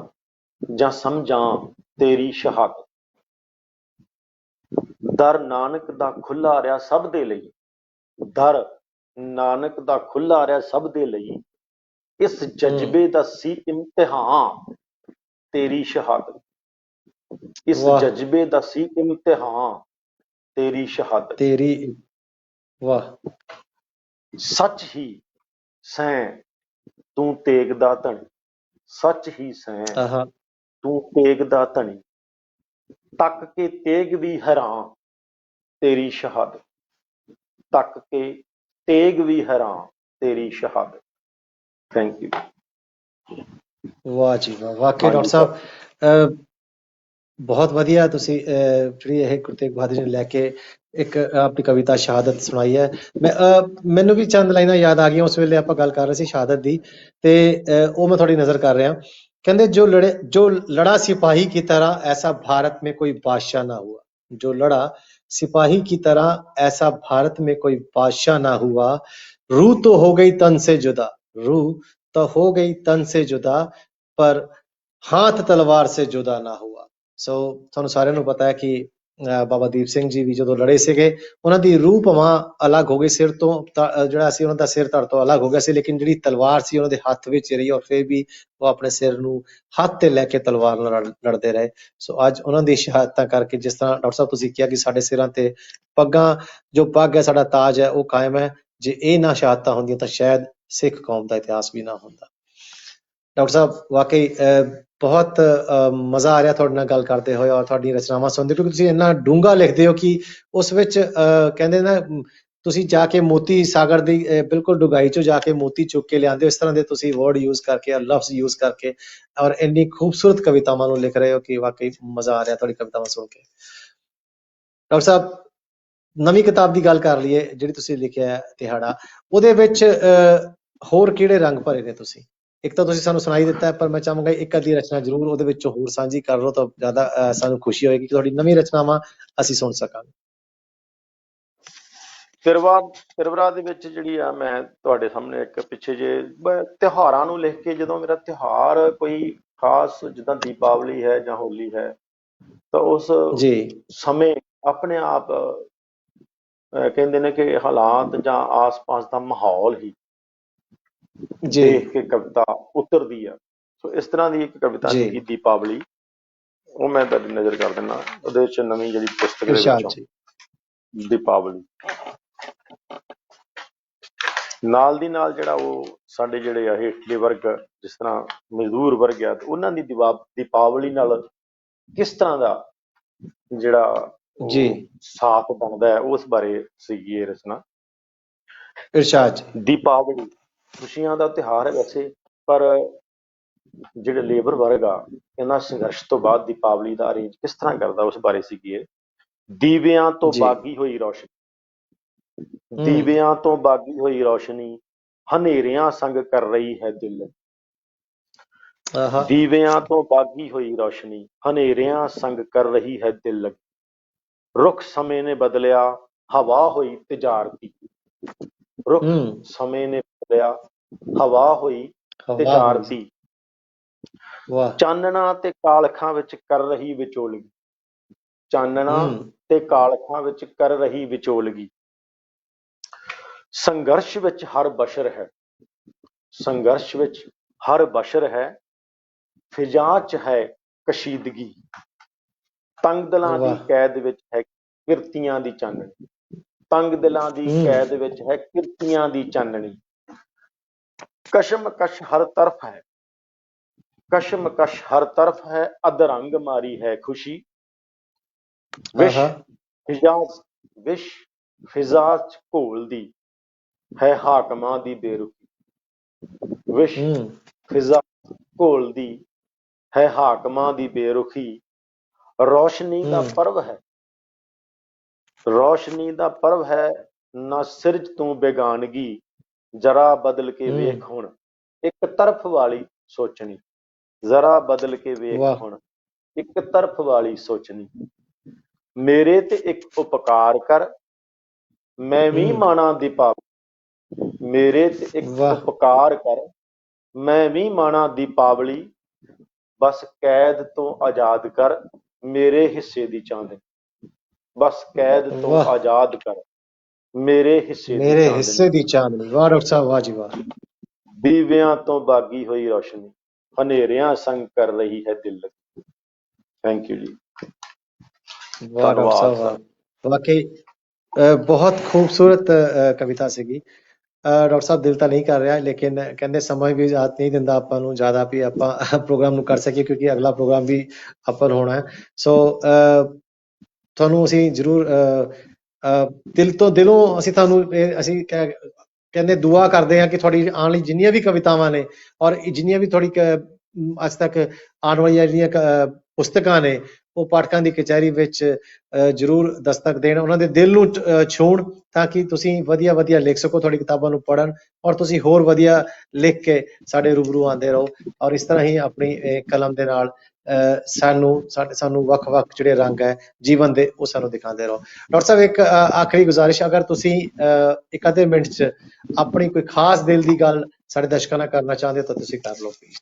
ਜਾਂ ਸਮਝਾਂ ਤੇਰੀ ਸ਼ਹਾਦਤ। ਦਰ ਨਾਨਕ ਦਾ ਖੁੱਲਾ ਰਿਹਾ ਸਭ ਦੇ ਲਈ, ਦਰ ਨਾਨਕ ਦਾ ਖੁੱਲਾ ਰਿਹਾ ਸਭ ਦੇ ਲਈ, ਇਸ ਜਜ਼ਬੇ ਦਾ ਸੀ ਇਮਤਿਹਾਨ ਤੇਰੀ ਸ਼ਹਾਦਤ। ਇਸ ਵਾਹ ਜਜ਼ਬੇ ਦਾ ਸੀ ਇਮਤਿਹਾਨ ਤੇਰੀ ਸ਼ਹਾਦਤ। ਤੇਰੀ, ਵਾਹ ਸੱਚ ਹੀ ਸੈਂ ਤੂੰ ਤੇਗ ਦਾ ਧਣੀ, ਸੱਚ ਹੀ ਸੈਂ ਆਹਾ ਤੂੰ ਤੇਗ ਦਾ ਧਣੀ, ਤੱਕ ਕੇ ਤੇਗ ਵੀ ਹੈਰਾਨ ਤੇਰੀ ਸ਼ਹਾਦਤ, ਤੱਕ ਕੇ ਤੇਗ ਵੀ ਹੈਰਾਨ ਤੇਰੀ ਸ਼ਹਾਦਤ। Thank you. ਵਾਹ ਜੀ ਵਾਹ, ਵਾਕਈ ਹਾਂਜੀ ਡਾਕਟਰ ਸਾਹਿਬ ਬਹੁਤ ਵਧੀਆ ਤੁਸੀਂ ਜਿਹੜੀ ਇਹ ਗੁਰੂ ਤੇਗ ਬਹਾਦਰ ਜੀ ਨੂੰ ਲੈ ਕੇ ਇੱਕ ਆਪਣੀ ਕਵਿਤਾ ਸ਼ਹਾਦਤ ਸੁਣਾਈ ਹੈ। ਮੈਨੂੰ ਵੀ ਚੰਦ ਲਾਈਨਾਂ ਯਾਦ ਆ ਗਈਆਂ, ਉਸ ਵੇਲੇ ਆਪਾਂ ਗੱਲ ਕਰ ਰਹੇ ਸੀ ਸ਼ਹਾਦਤ ਦੀ, ਤੇ ਉਹ ਮੈਂ ਥੋੜੀ ਨਜ਼ਰ ਕਰ ਰਿਹਾ। ਕਹਿੰਦੇ जो लड़ा सिपाही की तरह ऐसा भारत में कोई बादशाह ना हुआ, जो लड़ा सिपाही की तरह ऐसा भारत में कोई बादशाह ना हुआ, रूह तो हो गई तन से जुदा, रूह तो हो गई तन से जुदा, पर हाथ तलवार से जुदा ना हुआ। ਸੋ ਤੁਹਾਨੂੰ ਸਾਰਿਆਂ ਨੂੰ ਪਤਾ ਹੈ ਕਿ ਬਾਬਾ ਦੀਪ ਸਿੰਘ ਜੀ ਵੀ ਜਦੋਂ ਲੜੇ ਸੀਗੇ, ਉਹਨਾਂ ਦੀ ਰੂਹ ਭਾਵਾਂ ਅਲੱਗ ਹੋ ਗਈ, ਸਿਰ ਤੋਂ ਜਿਹੜਾ ਸੀ ਉਹਨਾਂ ਦਾ ਸਿਰ ਧੜ ਤੋਂ ਅਲੱਗ ਹੋ ਗਿਆ ਸੀ, ਲੇਕਿਨ ਜਿਹੜੀ ਤਲਵਾਰ ਸੀ ਉਹਨਾਂ ਦੇ ਹੱਥ ਵਿੱਚ ਰਹੀ, ਔਰ ਫਿਰ ਵੀ ਉਹ ਆਪਣੇ ਸਿਰ ਨੂੰ ਹੱਥ ਤੇ ਲੈ ਕੇ ਤਲਵਾਰ ਨਾਲ ਲੜਦੇ ਰਹੇ। ਸੋ ਅੱਜ ਉਹਨਾਂ ਦੀ ਸ਼ਹਾਦਤਾਂ ਕਰਕੇ, ਜਿਸ ਤਰ੍ਹਾਂ ਡਾਕਟਰ ਸਾਹਿਬ ਤੁਸੀਂ ਕਿਹਾ ਕਿ ਸਾਡੇ ਸਿਰਾਂ ਤੇ ਪੱਗਾਂ, ਜੋ ਪੱਗ ਹੈ ਸਾਡਾ ਤਾਜ ਹੈ, ਉਹ ਕਾਇਮ ਹੈ। ਜੇ ਇਹ ਨਾ ਸ਼ਹਾਦਤਾਂ ਹੁੰਦੀਆਂ ਤਾਂ ਸ਼ਾਇਦ ਸਿੱਖ ਕੌਮ ਦਾ ਇਤਿਹਾਸ ਵੀ ਨਾ ਹੁੰਦਾ। ਡਾਕਟਰ ਸਾਹਿਬ ਵਾਕਈ ਬਹੁਤ ਮਜ਼ਾ ਆ ਰਿਹਾ ਤੁਹਾਡੇ ਨਾਲ ਗੱਲ ਕਰਦੇ ਹੋਏ, ਔਰ ਤੁਹਾਡੀਆਂ ਰਚਨਾਵਾਂ ਸੁਣਦੇ, ਕਿਉਂਕਿ ਤੁਸੀਂ ਇੰਨਾ ਡੂੰਘਾ ਲਿਖਦੇ ਹੋ ਕਿ ਉਸ ਵਿੱਚ ਕਹਿੰਦੇ ਨਾ, ਤੁਸੀਂ ਜਾ ਕੇ ਮੋਤੀ ਸਾਗਰ ਦੀ ਬਿਲਕੁਲ ਡੁਗਾਈ ਚੋਂ ਜਾ ਕੇ ਮੋਤੀ ਚੁੱਕ ਕੇ ਲਿਆਂਦੇ ਹੋ, ਇਸ ਤਰ੍ਹਾਂ ਦੇ ਤੁਸੀਂ ਵਰਡ ਯੂਜ਼ ਕਰਕੇ, ਲਫ਼ਜ਼ ਯੂਜ਼ ਕਰਕੇ, ਔਰ ਇੰਨੀ ਖੂਬਸੂਰਤ ਕਵਿਤਾਵਾਂ ਨੂੰ ਲਿਖ ਰਹੇ ਹੋ ਕਿ ਵਾਕਈ ਮਜ਼ਾ ਆ ਰਿਹਾ ਤੁਹਾਡੀ ਕਵਿਤਾਵਾਂ ਸੁਣ ਕੇ। ਡਾਕਟਰ ਸਾਹਿਬ, ਨਵੀਂ ਕਿਤਾਬ ਦੀ ਗੱਲ ਕਰ ਲਈਏ ਜਿਹੜੀ ਤੁਸੀਂ ਲਿਖਿਆ ਤਿਹਾੜਾ, ਉਹਦੇ ਵਿੱਚ ਹੋਰ ਕਿਹੜੇ ਰੰਗ ਭਰੇ ਨੇ ਤੁਸੀਂ? ਇੱਕ ਤਾਂ ਤੁਸੀਂ ਸਾਨੂੰ ਸੁਣਾਈ ਦਿੱਤਾ, ਪਰ ਮੈਂ ਚਾਹਾਂਗਾ ਇੱਕ ਅੱਧੀ ਰਚਨਾ ਜ਼ਰੂਰ ਉਹਦੇ ਵਿੱਚੋਂ ਹੋਰ ਸਾਂਝੀ ਕਰ ਲਓ, ਤਾਂ ਜ਼ਿਆਦਾ ਸਾਨੂੰ ਖੁਸ਼ੀ ਹੋਏਗੀ ਕਿ ਤੁਹਾਡੀ ਨਵੀਂ ਰਚਨਾਵਾਂ ਅਸੀਂ ਸੁਣ ਸਕਾਂਗੇ। ਤਿਰਵਰਾ ਦੇ ਵਿੱਚ ਜਿਹੜੀ ਆ, ਮੈਂ ਤੁਹਾਡੇ ਸਾਹਮਣੇ ਇੱਕ ਪਿੱਛੇ ਜੇ ਤਿਉਹਾਰਾਂ ਨੂੰ ਲਿਖ ਕੇ, ਜਦੋਂ ਮੇਰਾ ਤਿਉਹਾਰ ਕੋਈ ਖਾਸ, ਜਿੱਦਾਂ ਦੀਪਾਵਲੀ ਹੈ ਜਾਂ ਹੋਲੀ ਹੈ, ਤਾਂ ਉਸ ਸਮੇਂ ਆਪਣੇ ਆਪ ਕਹਿੰਦੇ ਨੇ ਕਿ ਹਾਲਾਤ ਜਾਂ ਆਸ-ਪਾਸ ਦਾ ਮਾਹੌਲ ਹੀ ਦੇਖ ਕੇ ਕਵਿਤਾ ਉਤਰਦੀ ਆ। ਸੋ ਇਸ ਤਰ੍ਹਾਂ ਦੀ ਇੱਕ ਕਵਿਤਾ ਲਿਖੀ ਦੀਪਾਵਲੀ, ਉਹ ਮੈਂ ਤੁਹਾਡੀ ਨਜ਼ਰ ਕਰ ਦਿੰਦਾ। ਉਹਦੇ ਵਿੱਚ ਨਵੀਂ ਜਿਹੜੀ ਪੁਸਤਕ ਦੇ ਵਿੱਚੋਂ ਦੀਪਾਵਲੀ, ਨਾਲ ਦੀ ਨਾਲ ਜਿਹੜਾ ਉਹ ਸਾਡੇ ਜਿਹੜੇ ਆ ਹੇਠਲੇ ਵਰਗ, ਜਿਸ ਤਰ੍ਹਾਂ ਮਜ਼ਦੂਰ ਵਰਗ ਆ, ਉਹਨਾਂ ਦੀ ਦੀਪਾਵਲੀ ਨਾਲ ਕਿਸ ਤਰ੍ਹਾਂ ਦਾ ਜਿਹੜਾ ਸਾਥ ਬਣਦਾ ਹੈ, ਉਸ ਬਾਰੇ ਸੀਗੀ ਇਹ ਰਚਨਾ। ਇਰਸ਼ਾਦ। ਦੀਪਾਵਲੀ ਖੁਸ਼ੀਆਂ ਦਾ ਤਿਉਹਾਰ ਹੈ ਵੈਸੇ, ਪਰ ਜਿਹੜੇ ਲੇਬਰ ਵਰਗ ਆ, ਇਹਨਾਂ ਸੰਘਰਸ਼ ਤੋਂ ਬਾਅਦ ਦੀਪਾਵਲੀ ਦਾ ਅਰੇਂਜ ਕਿਸ ਤਰ੍ਹਾਂ ਕਰਦਾ, ਉਸ ਬਾਰੇ ਸੀਗੀ ਇਹ। ਦੀਵਿਆਂ ਤੋਂ ਬਾਗੀ ਹੋਈ ਰੌਸ਼ਨੀ, ਦੀਵਿਆਂ ਤੋਂ ਬਾਗੀ ਹੋਈ ਰੌਸ਼ਨੀ, ਹਨੇਰਿਆਂ ਸੰਗ ਕਰ ਰਹੀ ਹੈ ਦਿਲ। ਦੀਵਿਆਂ ਤੋਂ ਬਾਗੀ ਹੋਈ ਰੌਸ਼ਨੀ, ਹਨੇਰਿਆਂ ਸੰਗ ਕਰ ਰਹੀ ਹੈ ਦਿਲ। ਰੁੱਖ ਸਮੇਂ ਨੇ ਬਦਲਿਆ, ਹਵਾ ਹੋਈ ਤਿਜਾਰਤੀ, ਰੁੱਖ ਸਮੇਂ ਨੇ ਬਦਲਿਆ, ਹਵਾ ਹੋਈ ਤਿਜਾਰਤੀ। ਚਾਨਣਾ ਤੇ ਕਾਲਖਾਂ ਵਿੱਚ ਕਰ ਰਹੀ ਵਿਚੋਲਗੀ, ਚਾਨਣਾ ਤੇ ਕਾਲਖਾਂ ਵਿੱਚ ਕਰ ਰਹੀ ਵਿਚੋਲਗੀ। ਸੰਘਰਸ਼ ਵਿੱਚ ਹਰ ਬਸ਼ਰ ਹੈ, ਸੰਘਰਸ਼ ਵਿੱਚ ਹਰ ਬਸ਼ਰ ਹੈ, ਫਿਜ਼ਾ ਚ ਹੈ ਕਸ਼ੀਦਗੀ। ਤੰਗ ਦਿਲਾਂ ਦੀ ਕੈਦ ਵਿੱਚ ਹੈ ਕਿਰਤੀਆਂ ਦੀ ਚਾਨਣੀ, ਤੰਗ ਦਿਲਾਂ ਦੀ ਕੈਦ ਵਿੱਚ ਹੈ ਕਿਰਤੀਆਂ ਦੀ ਚਾਨਣੀ। ਕਸ਼ਮਕਸ਼ ਹਰ ਤਰਫ ਹੈ, ਕਸ਼ਮਕਸ਼ ਹਰ ਤਰਫ ਹੈ, ਅਧਰੰਗ ਮਾਰੀ ਹੈ ਖੁਸ਼ੀ। ਵਿਸ਼ ਫਿਜ਼ਾ ਚ ਘੋਲਦੀ ਹੈ ਹਾਕਮਾਂ ਦੀ ਬੇਰੁਖੀ, ਵਿਸ਼ ਫਿਜ਼ਾ ਘੋਲਦੀ ਹੈ ਹਾਕਮਾਂ ਦੀ ਬੇਰੁਖੀ। ਰੌਸ਼ਨੀ ਦਾ ਪਰਵ ਹੈ, ਰੌਸ਼ਨੀ ਦਾ ਪਰਵ ਹੈ, ਨਾ ਸਿਰਜ ਤੂੰ ਬੇਗਾਨਗੀ। ਜ਼ਰਾ ਬਦਲ ਕੇ ਵੇਖ ਹੁਣ ਇੱਕ ਤਰਫ ਵਾਲੀ ਸੋਚਣੀ, ਜ਼ਰਾ ਬਦਲ ਕੇ ਵੇਖ ਹੁਣ ਇੱਕ ਤਰਫ ਵਾਲੀ ਸੋਚਣੀ। ਮੇਰੇ ਤੇ ਇੱਕ ਉਪਕਾਰ ਕਰ, ਮੈਂ ਵੀ ਮਾਣਾ ਦੀਪਾਵਲੀ, ਮੇਰੇ ਤੇ ਇੱਕ ਉਪਕਾਰ ਕਰ, ਮੈਂ ਵੀ ਮਾਣਾ ਦੀਪਾਵਲੀ। बस कैद तो आजाद कर मेरे हिस्से दी चांदनी, बस कैद तो वाह, आजाद कर मेरे हिस्से दी मेरे चांदनी, हिस्से दी चांदनी। वाह डॉक्टर साहब, वाह जी वाह। दीविਆਂ ਤੋਂ ਬਾਗੀ ਹੋਈ रोशनी, ਹਨੇਰਿਆਂ संग कर रही है दिल लगी। थैंक यू जी। वाह डॉक्टर धन्यवाद साहब, सर। वाह। वाकई ਬਹੁਤ ਖੂਬਸੂਰਤ ਕਵਿਤਾ ਸੀਗੀ। ਡਾਕਟਰ ਸਾਹਿਬ ਦਿਲ ਤਾਂ ਨਹੀਂ ਕਰ ਰਿਹਾ, ਲੇਕਿਨ ਕਹਿੰਦੇ ਸਮਾਂ ਵੀ ਇਜਾਜ਼ਤ ਨਹੀਂ ਦਿੰਦਾ ਆਪਾਂ ਨੂੰ ਜ਼ਿਆਦਾ ਵੀ ਆਪਾਂ ਪ੍ਰੋਗਰਾਮ ਨੂੰ ਕਰ ਸਕੀਏ, ਕਿਉਂਕਿ ਅਗਲਾ ਪ੍ਰੋਗਰਾਮ ਵੀ ਆਪਾਂ ਨੂੰ ਹੋਣਾ ਹੈ। ਸੋ ਤੁਹਾਨੂੰ ਅਸੀਂ ਜ਼ਰੂਰ ਦਿਲ ਤੋਂ ਦਿਲੋਂ ਅਸੀਂ ਤੁਹਾਨੂੰ ਅਸੀਂ ਕਹਿੰਦੇ ਦੁਆ ਕਰਦੇ ਹਾਂ ਕਿ ਤੁਹਾਡੀ ਆਉਣ ਲਈ ਜਿੰਨੀਆਂ ਵੀ ਕਵਿਤਾਵਾਂ ਨੇ ਔਰ ਜਿੰਨੀਆਂ ਵੀ ਤੁਹਾਡੀ ਅੱਜ ਤੱਕ ਆਉਣ ਵਾਲੀਆਂ ਜਿਹੜੀਆਂ ਪੁਸਤਕਾਂ ਨੇ ਉਹ ਪਾਠਕਾਂ ਦੀ ਕਚਹਿਰੀ ਵਿੱਚ ਜ਼ਰੂਰ ਦਸਤਕ ਦੇਣ, ਉਹਨਾਂ ਦੇ ਦਿਲ ਨੂੰ ਛੂਹਣ, ਤਾਂ ਕਿ ਤੁਸੀਂ ਵਧੀਆ ਵਧੀਆ ਲਿਖ ਸਕੋ, ਤੁਹਾਡੀ ਕਿਤਾਬਾਂ ਨੂੰ ਪੜ੍ਹਨ ਔਰ ਤੁਸੀਂ ਹੋਰ ਵਧੀਆ ਲਿਖ ਕੇ ਸਾਡੇ ਰੂਬਰੂ ਆਉਂਦੇ ਰਹੋ। ਔਰ ਇਸ ਤਰ੍ਹਾਂ ਹੀ ਆਪਣੀ ਕਲਮ ਦੇ ਨਾਲ ਸਾਨੂੰ ਵੱਖ-ਵੱਖ ਜਿਹੜੇ ਰੰਗ ਹੈ ਜੀਵਨ ਦੇ ਉਹ ਸਾਨੂੰ ਦਿਖਾਉਂਦੇ ਰਹੋ। ਡਾਕਟਰ ਸਾਹਿਬ ਇੱਕ ਆਖਰੀ ਗੁਜ਼ਾਰਿਸ਼, ਅਗਰ ਤੁਸੀਂ ਇੱਕ ਅੱਧੇ ਮਿੰਟ 'ਚ ਆਪਣੀ ਕੋਈ ਖਾਸ ਦਿਲ ਦੀ ਗੱਲ ਸਾਡੇ ਦਰਸ਼ਕਾਂ ਨਾਲ ਕਰਨਾ ਚਾਹੁੰਦੇ ਹੋ ਤਾਂ ਤੁਸੀਂ ਕਰ ਲਓ ਪਲੀਜ਼।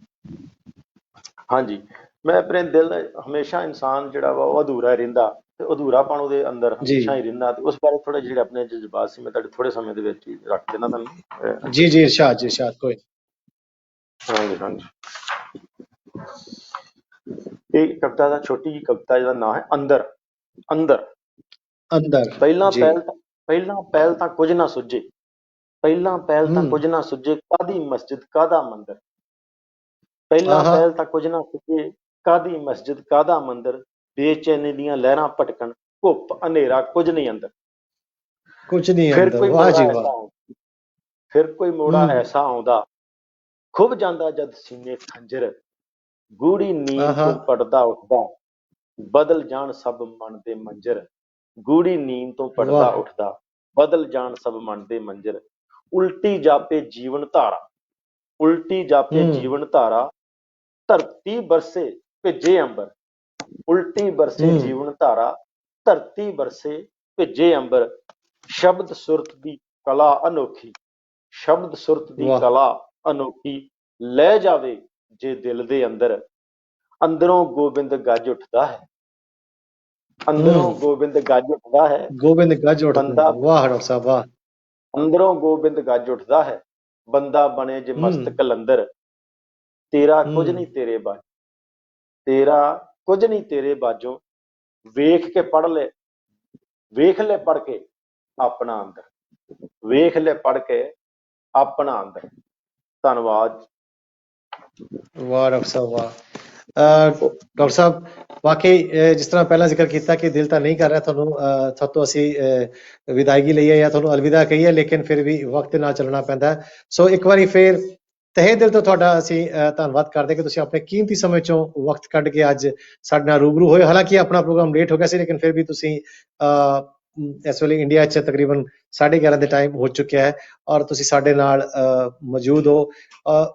ਹਾਂਜੀ, ਮੈਂ ਆਪਣੇ ਦਿਲ ਹਮੇਸ਼ਾ ਇਨਸਾਨ ਜਿਹੜਾ ਵਾ ਉਹ ਅਧੂਰਾ ਰਹਿੰਦਾ ਤੇ ਅਧੂਰਾਪਣ ਉਹਦੇ ਅੰਦਰ ਹਮੇਸ਼ਾ ਹੀ ਰਹਿੰਦਾ, ਤੇ ਉਸ ਬਾਰੇ ਥੋੜੇ ਜਿਹੜੇ ਆਪਣੇ ਜਜ਼ਬਾਤ ਸੀ ਮੈਂ ਤੁਹਾਡੇ ਥੋੜੇ ਸਮੇਂ ਦੇ ਵਿੱਚ ਹੀ ਰੱਖ ਦੇਣਾ ਤੁਹਾਨੂੰ। ਜੀ ਜੀ, ਇਰਸ਼ਾਦ ਜੀ, ਇਰਸ਼ਾਦ। ਕੋਈ ਹਾਂਜੀ ਹਾਂਜੀ, ਇਹ ਕਵਿਤਾ ਦਾ ਛੋਟੀ ਜਿਹੀ ਕਵਿਤਾ ਜਿਹਦਾ ਨਾਂ ਹੈ ਅੰਦਰ। ਅੰਦਰ ਅੰਦਰ ਪਹਿਲਾਂ ਜੀ। ਪਹਿਲ ਤਾਂ ਕੁਝ ਨਾ ਸੁੱਝੇ, ਪਹਿਲਾਂ ਪਹਿਲ ਤਾਂ ਕੁਝ ਨਾ ਸੁੱਝੇ, ਕਾਹਦੀ ਮਸਜਿਦ ਕਾਹਦਾ ਮੰਦਰ, ਪਹਿਲਾਂ ਪਹਿਲ ਤਾਂ ਕੁਝ ਨਾ ਸੁੱਝੇ, ਕਾਹਦੀ ਮਸਜਿਦ ਕਾਹਦਾ ਮੰਦਰ, ਬੇਚੈਨੀ ਦੀਆਂ ਲਹਿਰਾਂ ਭਟਕਣ, ਧੁੱਪ ਹਨੇਰਾ ਕੁਝ ਨਹੀਂ ਅੰਦਰ। ਕੁਝ ਨਹੀਂ ਫਿਰ ਅੰਦਰ, ਕੋਈ ਵਾਹ ਜੀ ਮੋੜਾ ਵਾਹ। ਐਸਾ, ਫਿਰ ਕੋਈ ਮੋੜਾ ਐਸਾ ਆਉਂਦਾ, ਖੁੱਭ ਜਾਂਦਾ ਜਦ ਸੀਨੇ ਖੰਜਰ, ਗੂੜੀ ਨੀਂਦ ਤੋਂ ਪੜਦਾ ਉੱਠਦਾ, ਬਦਲ ਜਾਣ ਸਭ ਮਨ ਦੇ ਮੰਜਰ, ਗੂੜੀ ਨੀਂਦ ਤੋਂ ਪੜਦਾ ਉੱਠਦਾ, ਬਦਲ ਜਾਣ ਸਭ ਮਨ ਦੇ ਮੰਜਰ, ਉਲਟੀ ਜਾਪੇ ਜੀਵਨ ਧਾਰਾ, ਉਲਟੀ ਜਾਪੇ ਜੀਵਨ ਧਾਰਾ, ਧਰਤੀ ਬਰਸੇ ਭਿੱਜੇ ਅੰਬਰ, ਉਲਟੀ ਬਰਸੇ ਜੀਵਨ ਧਾਰਾ, ਧਰਤੀ ਬਰਸੇ ਭਿੱਜੇ ਅੰਬਰ, ਸ਼ਬਦ ਸੁਰਤ ਦੀ ਕਲਾ ਅਨੋਖੀ, ਸ਼ਬਦ ਸੁਰਤ ਦੀ ਕਲਾ ਅਨੋਖੀ, ਲੈ ਜਾਵੇ ਜੇ ਦਿਲ ਦੇ ਅੰਦਰ, ਅੰਦਰੋਂ ਗੋਬਿੰਦ ਗੱਜ ਉੱਠਦਾ ਹੈ, ਅੰਦਰੋਂ ਗੋਬਿੰਦ ਗੱਜ ਉੱਠਦਾ ਹੈ, ਗੋਬਿੰਦ ਗੱਜ ਉੱਠਦਾ, ਵਾਹ ਡਾਕਟਰ ਸਾਹਿਬ ਵਾਹ। ਅੰਦਰੋਂ ਗੋਬਿੰਦ ਗੱਜ ਉੱਠਦਾ ਹੈ, ਬੰਦਾ ਬਣੇ ਜੇ ਮਸਤ ਕਲੰਦਰ, ਤੇਰਾ ਕੁਝ ਨਹੀਂ ਤੇਰੇ ਬਾਝੋਂ, ਤੇਰਾ ਕੁਝ ਨਹੀਂ ਤੇਰੇ ਬਾਝੋਂ, ਵੇਖ ਕੇ ਪੜ੍ਹ ਲੈ, ਵੇਖ ਲੈ ਪੜ੍ਹ ਕੇ ਆਪਣਾ ਅੰਦਰ, ਵੇਖ ਲੈ ਪੜ੍ਹ ਕੇ ਆਪਣਾ ਅੰਦਰ। ਧੰਨਵਾਦ। ਵਾਹ ਡਾਕਟਰ ਸਾਹਿਬ ਵਾਹ। ਡਾਕਟਰ ਸਾਹਿਬ ਵਾਕਈ ਜਿਸ ਤਰ੍ਹਾਂ ਪਹਿਲਾਂ ਜ਼ਿਕਰ ਕੀਤਾ ਕਿ ਦਿਲ ਤਾਂ ਨਹੀਂ ਕਰ ਰਿਹਾ ਤੁਹਾਨੂੰ ਸਭ ਤੋਂ ਅਸੀਂ ਵਿਦਾਇਗੀ ਲਈ ਹੈ ਜਾਂ ਤੁਹਾਨੂੰ ਅਲਵਿਦਾ ਕਹੀ ਹੈ, ਲੇਕਿਨ ਫਿਰ ਵੀ ਵਕਤ ਦੇ ਨਾਲ ਚੱਲਣਾ ਪੈਂਦਾ ਹੈ। ਸੋ ਇੱਕ ਵਾਰੀ ਫਿਰ ਤਹਿ ਦਿਲ ਤੋਂ ਤੁਹਾਡਾ ਅਸੀਂ ਧੰਨਵਾਦ ਕਰਦੇ ਕਿ ਤੁਸੀਂ ਆਪਣੇ ਕੀਮਤੀ ਸਮੇਂ ਚੋਂ ਵਕਤ ਕੱਢ ਕੇ ਅੱਜ ਸਾਡੇ ਨਾਲ ਰੂਬਰੂ ਹੋਏ। ਹਾਲਾਂਕਿ ਆਪਣਾ ਪ੍ਰੋਗਰਾਮ ਲੇਟ ਹੋ ਗਿਆ ਸੀ, ਲੇਕਿਨ ਫਿਰ ਵੀ ਤੁਸੀਂ ਇਸ ਵੇਲੇ ਇੰਡੀਆ 'ਚ ਤਕਰੀਬਨ 11:30 ਦੇ ਟਾਈਮ ਹੋ ਚੁੱਕਿਆ ਹੈ ਔਰ ਤੁਸੀਂ ਸਾਡੇ ਨਾਲ ਮੌਜੂਦ ਹੋ।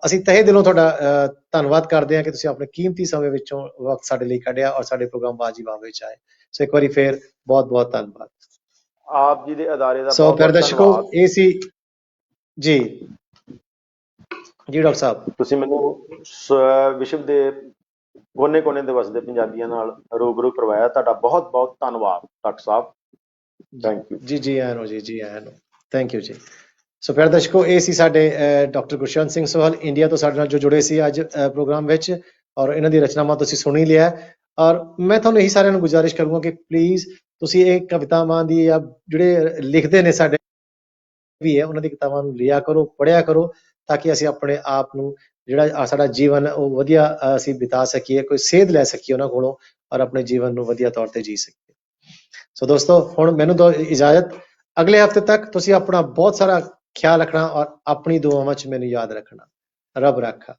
ਅਸੀਂ ਤਹਿ ਦਿਲੋਂ ਤੁਹਾਡਾ ਧੰਨਵਾਦ ਕਰਦੇ ਹਾਂ ਕਿ ਤੁਸੀਂ ਆਪਣੇ ਕੀਮਤੀ ਸਮੇਂ ਵਿੱਚੋਂ ਵਕਤ ਸਾਡੇ ਲਈ ਕੱਢਿਆ ਔਰ ਸਾਡੇ ਪ੍ਰੋਗਰਾਮ ਬਾਜੀ ਬਾਹ ਵਿੱਚ ਆਏ। ਸੋ ਇੱਕ ਵਾਰੀ ਫੇਰ ਬਹੁਤ ਬਹੁਤ ਧੰਨਵਾਦ ਆਪ ਜੀ ਦੇ ਅਦਾਰੇ ਦਾ। ਸੋ ਫਿਰ ਦਰਸ਼ਕੋ ਇਹ ਸੀ ਜੀ ਜੀ ਡਾਕਟਰ ਸਾਹਿਬ, ਤੁਸੀਂ ਮੈਨੂੰ ਵਿਸ਼ਵ ਦੇ ਕੋਨੇ-ਕੋਨੇ ਦੇ ਵਸਦੇ ਪੰਜਾਬੀਆਂ ਨਾਲ ਰੂਬਰੂ ਕਰਵਾਇਆ। ਤੁਹਾਡਾ ਬਹੁਤ ਬਹੁਤ ਧੰਨਵਾਦ ਡਾਕਟਰ ਸਾਹਿਬ। ਥੈਂਕ ਯੂ ਜੀ ਜੀ ਆਇਆਂ ਨੂੰ ਜੀ ਆਇਆਂ ਨੂੰ, ਥੈਂਕ ਯੂ ਜੀ। ਸੋ ਫਿਰ ਦਰਸ਼ਕੋ ਇਹ ਸੀ ਸਾਡੇ ਡਾਕਟਰ ਗੁਰਸ਼ੰਤ ਸਿੰਘ ਸੋਹਲ ਇੰਡੀਆ ਤੋਂ ਸਾਡੇ ਨਾਲ ਜੋ ਜੁੜੇ ਸੀ ਅੱਜ ਪ੍ਰੋਗਰਾਮ ਵਿੱਚ, ਔਰ ਇਹਨਾਂ ਦੀ ਰਚਨਾਵਾਂ ਤੁਸੀਂ ਸੁਣ ਹੀ ਲਿਆ। ਔਰ ਮੈਂ ਤੁਹਾਨੂੰ ਇਹੀ ਸਾਰਿਆਂ ਨੂੰ ਗੁਜ਼ਾਰਿਸ਼ ਕਰੂੰਗਾ ਕਿ ਪਲੀਜ਼ ਤੁਸੀਂ ਇਹ ਕਵਿਤਾਵਾਂ ਦੀ ਜਾਂ ਜਿਹੜੇ ਲਿਖਦੇ ਨੇ ਸਾਡੇ ਵੀ ਹੈ ਉਹਨਾਂ ਦੀ ਕਿਤਾਬਾਂ ਨੂੰ ਲਿਆ ਕਰੋ, ਪੜ੍ਹਿਆ ਕਰੋ, ਤਾਂ ਕਿ ਅਸੀਂ ਆਪਣੇ ਆਪ ਨੂੰ ਜਿਹੜਾ ਸਾਡਾ ਜੀਵਨ ਉਹ ਵਧੀਆ ਅਸੀਂ ਬਿਤਾ ਸਕੀਏ, ਕੋਈ ਸੇਧ ਲੈ ਸਕੀਏ ਉਹਨਾਂ ਕੋਲੋਂ ਔਰ ਆਪਣੇ ਜੀਵਨ ਨੂੰ ਵਧੀਆ ਤੌਰ ਤੇ ਜੀ ਸਕੀਏ। ਸੋ ਦੋਸਤੋ ਹੁਣ ਮੈਨੂੰ ਦਿਓ ਇਜਾਜ਼ਤ, ਅਗਲੇ ਹਫ਼ਤੇ ਤੱਕ ਤੁਸੀਂ ਆਪਣਾ ਬਹੁਤ ਸਾਰਾ ਖਿਆਲ ਰੱਖਣਾ ਔਰ ਆਪਣੀ ਦੁਆਵਾਂ 'ਚ ਮੈਨੂੰ ਯਾਦ ਰੱਖਣਾ। ਰੱਬ ਰਾਖਾ।